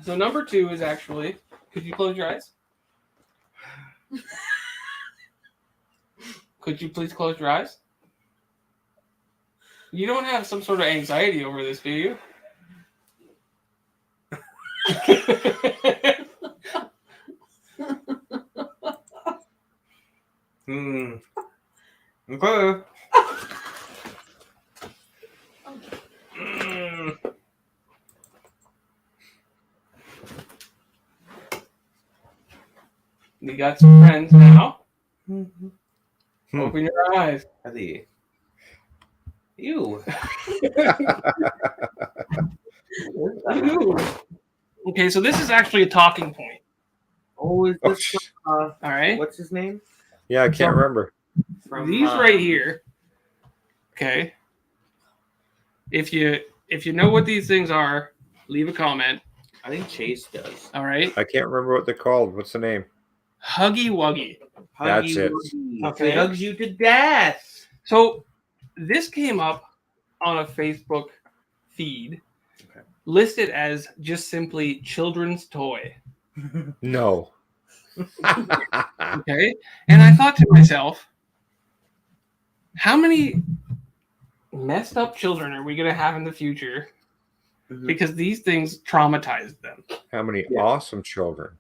So number 2 is actually. Could you close your eyes? Could you please close your eyes? You don't have some sort of anxiety over this, do you? Okay. You got some friends now. Hmm. Open your eyes. Are they? Ew. Ooh. Okay, so this is actually a talking point. Oh, is Oh, this sh- All right. what's his name? yeah, I can't remember. These right here. Okay. If you know what these things are, leave a comment. I think Chase does. All right. I can't remember what they're called. What's the name? Huggy Wuggy. That's it. Okay. He hugs you to death. So this came up on a Facebook feed, Okay. listed as just simply children's toy. No. Okay. And I thought to myself, how many messed up children are we going to have in the future? Because these things traumatized them. How many Yeah. awesome children?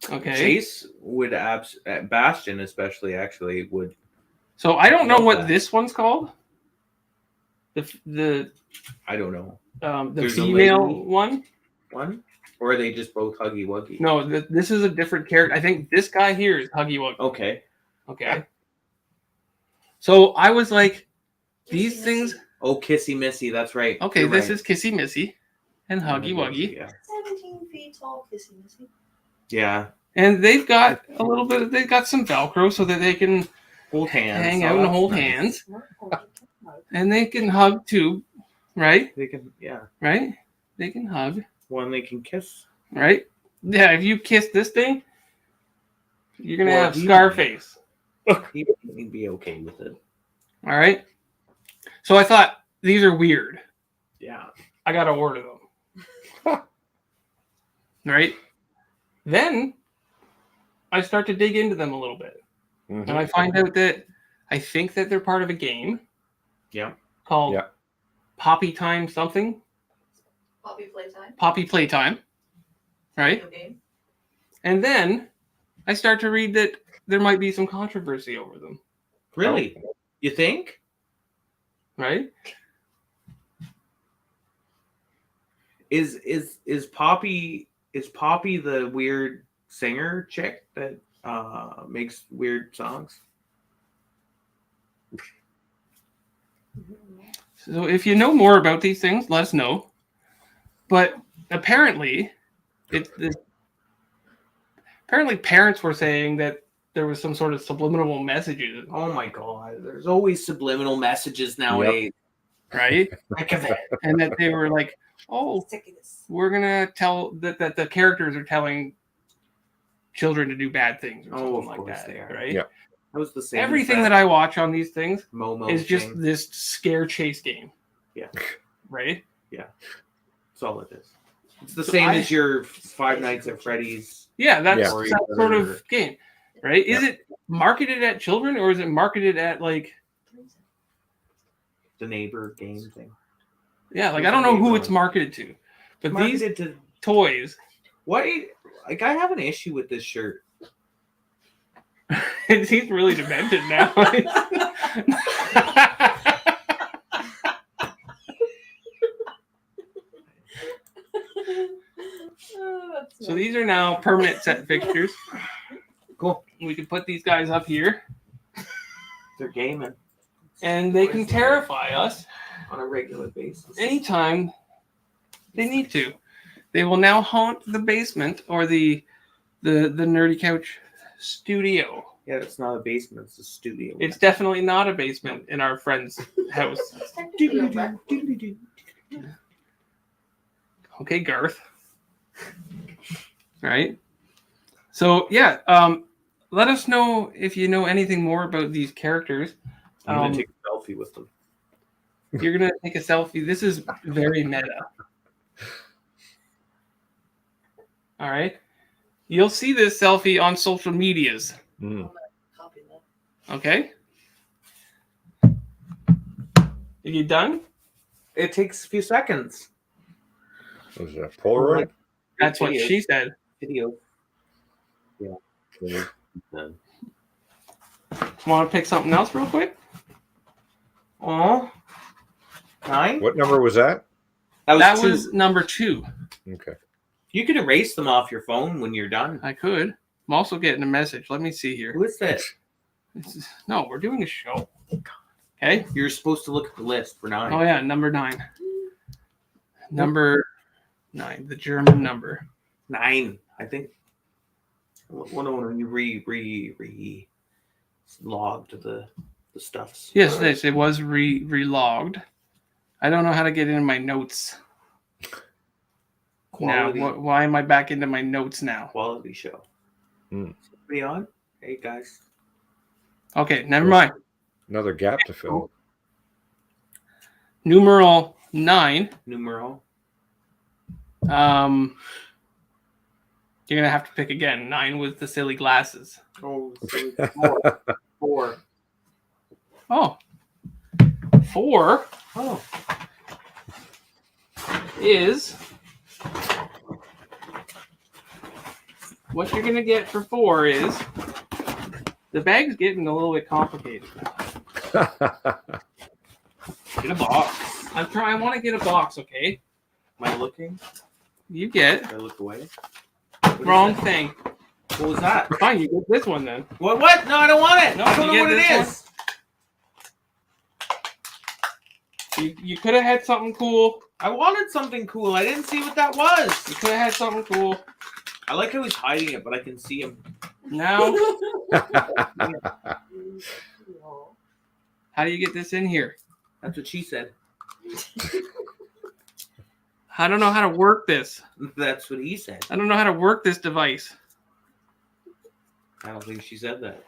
Okay. Chase would Bastion especially actually would. So I don't know Love what that. this one's called. The I don't know the There's a female lady. one. one, or are they just both huggy wuggy? No, this is a different character. I think this guy here is Huggy Wuggy. Okay. Okay. So I was like, these things. Oh, Kissy Missy. That's right. Okay, You're this right. is Kissy Missy and Huggy Wuggy, Yeah. 17 feet tall, kissy missy. Yeah. and they've got a little bit. They've got some Velcro so that they can Hold hands. hang Oh, out and that's hold nice. hands, and they can hug too, right? They can. Yeah. Right? They can hug, One they can kiss. right? Yeah. If you kiss this thing, you're gonna Well, have he- Scarface. He'd be okay with it. All right. So I thought these are weird. Yeah. I gotta order them. Right? Then I start to dig into them a little bit. Mhm. And I find out that I think that they're part of a game Yeah. called Yeah. Poppy Time something. Poppy Playtime. Poppy Playtime. Right? Video game. And then I start to read that there might be some controversy over them. Really? You think? Right? Is Poppy the weird singer chick that makes weird songs? So if you know more about these things, let us know. But apparently, apparently parents were saying that there was some sort of subliminal messages. Oh my god, there's always subliminal messages nowadays. Right? And that they were like, oh, we're gonna tell that the characters are telling children to do bad things or something like that. They are. Right? Yeah. That was the same. Everything that I watch on these things Momo is just thing. this scare chase game. Yeah. Right? That's all it is. It's the So same as your Five Nights at Freddy's. Yeah, that's Yeah. that sort of game. Right? Is it marketed at children or is it marketed at like The neighbor game thing. yeah, like I don't know who it's marketed to. But these Marketed to toys, why? Like I have an issue with this shirt. he's really demented now. So these are now permanent set fixtures. Cool. We can put these guys up here They're gaming and they can terrify us on a regular basis. anytime they need to. They will now haunt the basement or the Nerdy Couch studio. Yeah, it's not a basement; it's a studio. It's definitely not a basement in our friend's house. It's technically a rec room. Okay, Garth. Right? So yeah, let us know if you know anything more about these characters. I'm gonna take a selfie with them. You're gonna take a selfie. This is very meta. All right. You'll see this selfie on social medias. Mm. Copy that. Okay. Are you done? It takes a few seconds. Was it a Polaroid? That's what Video. she said. Video. Want to pick something else real quick? Oh, 9. What number was that? That two. was number 2. Okay. You could erase them off your phone when you're done. I could. I'm also getting a message. Let me see here. Who is that? No, we're doing a show. Okay. You're supposed to look at the list for 9. Oh yeah, number 9. Number 9, the German number. 9, I think. When you re logged the stuffs. Yes, it was re-logged. I don't know how to get into my notes Quality, now. Why am I back into my notes now? quality show. Somebody on? Hey guys. Okay, never mind. Another gap to fill. Numeral 9. Numero. You're gonna have to pick again. 9 with the silly glasses. Oh, so 4. Oh. 4 Oh. is what you're gonna get for 4 is the bag's getting a little bit complicated. Get a box. I want to get a box, okay? Am I looking? You get Did I look away? wrong thing. What was that? Fine, you get this one then. What? No, I don't want it. No, I don't you know what get it this is. You could have had something cool. I wanted something cool. I didn't see what that was. You could have had something cool. I like how he's hiding it, but I can see him. Now, how do you get this in here? That's what she said. I don't know how to work this. That's what he said. I don't know how to work this device. I don't think she said that.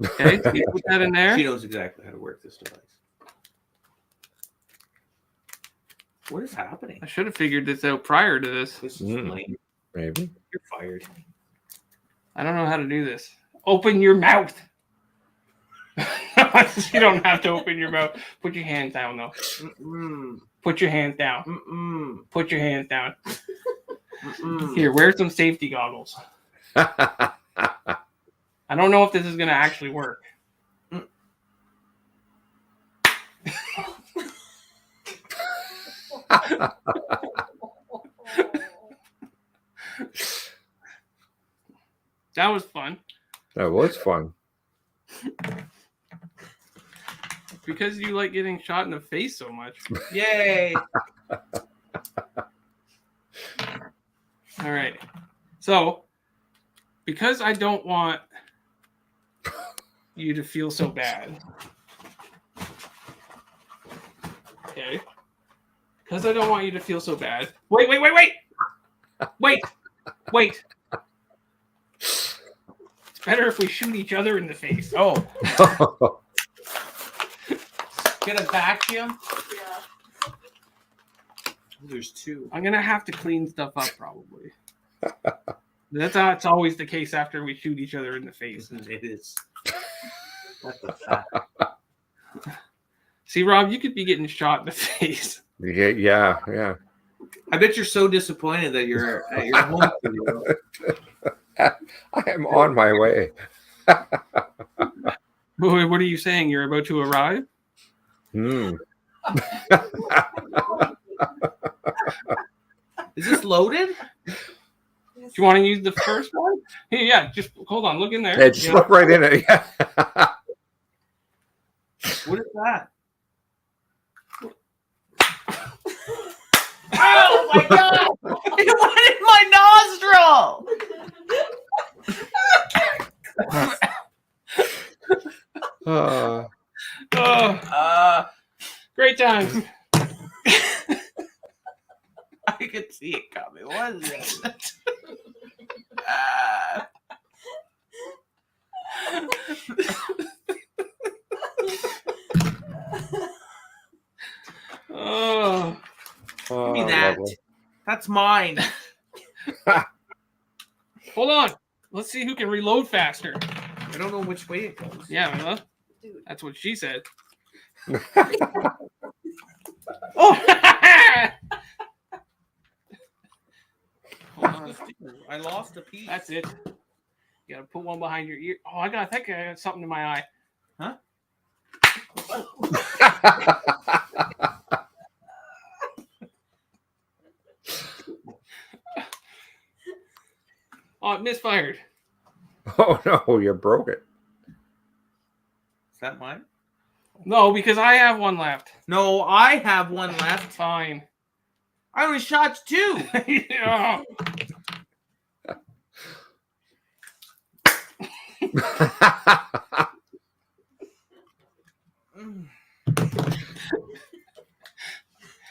Okay, so you put that in there. She knows exactly how to work this device. What is happening? I should have figured this out prior to this. This is lame. Maybe. You're fired. I don't know how to do this. Open your mouth. You don't have to open your mouth. Put your hands down, though. Put your hands down. Mm-mm. Put your hands down. Mm-mm. Here, wear some safety goggles. I don't know if this is going to actually work. That was fun. That was fun. Because you like getting shot in the face so much. Yay! All right. So, because I don't want you to feel so bad. Okay. Because I don't want you to feel so bad. Wait. It's better if we shoot each other in the face. Oh, get a vacuum. Yeah. There's two. I'm going to have to clean stuff up probably. That's always the case after we shoot each other in the face. It is. What the fuck? See, Rob, you could be getting shot in the face. Yeah. I bet you're so disappointed that you're at your home studio. I am on my way. What are you saying? You're about to arrive? Hmm. Is this loaded? Do you want to use the first one? Hey, yeah, just hold on. Look in there. Hey, just look right in it. Yeah. What is that? Oh my god! It went in my nostril. Oh, great times. I could see it coming. What is it? Oh, Give me that. Lovely. That's mine. hold on. Let's see who can reload faster. I don't know which way it goes. Yeah, well, Dude. that's what she said. Oh! Hold on. I lost a piece. That's it. You gotta put one behind your ear. Oh, I think I got something in my eye. Huh? Oh, it misfired. Oh no, you broke it. Is that mine? No, because I have one left. No, I have one left. Fine. I only shot two. Yeah.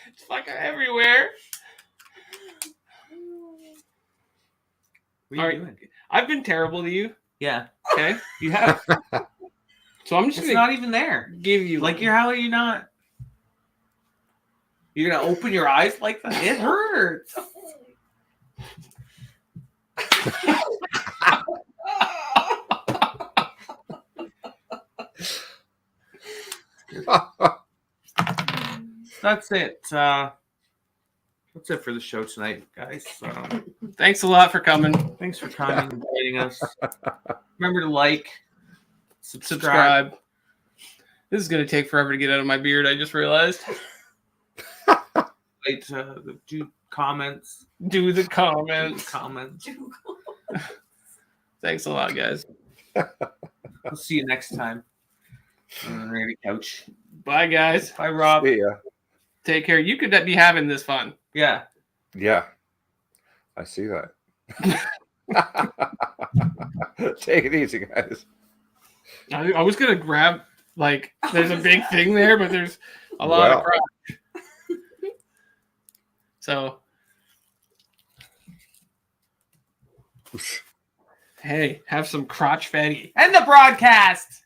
It's fucking everywhere. What All are right. you doing? I've been terrible to you. Yeah, Okay. you have. So I'm just It's gonna not even there. give you Like, how are you not? You're gonna open your eyes like that? It hurts. That's it. That's it for the show tonight, guys. Thanks a lot for coming. Thanks for coming and joining us. Remember to like, subscribe. Subscribe. This is gonna take forever to get out of my beard. I just realized. Do comments. Do the comments. Comments. Thanks a lot, guys. We'll see you next time on the Randy Couch. Bye, guys. Bye, Rob. See ya. Take care. You could be having this fun. Yeah. Yeah, I see that. Take it easy, guys. I was gonna grab there's a big thing there, but there's a lot of crap. So, hey, have some crotch fatty. End the broadcast.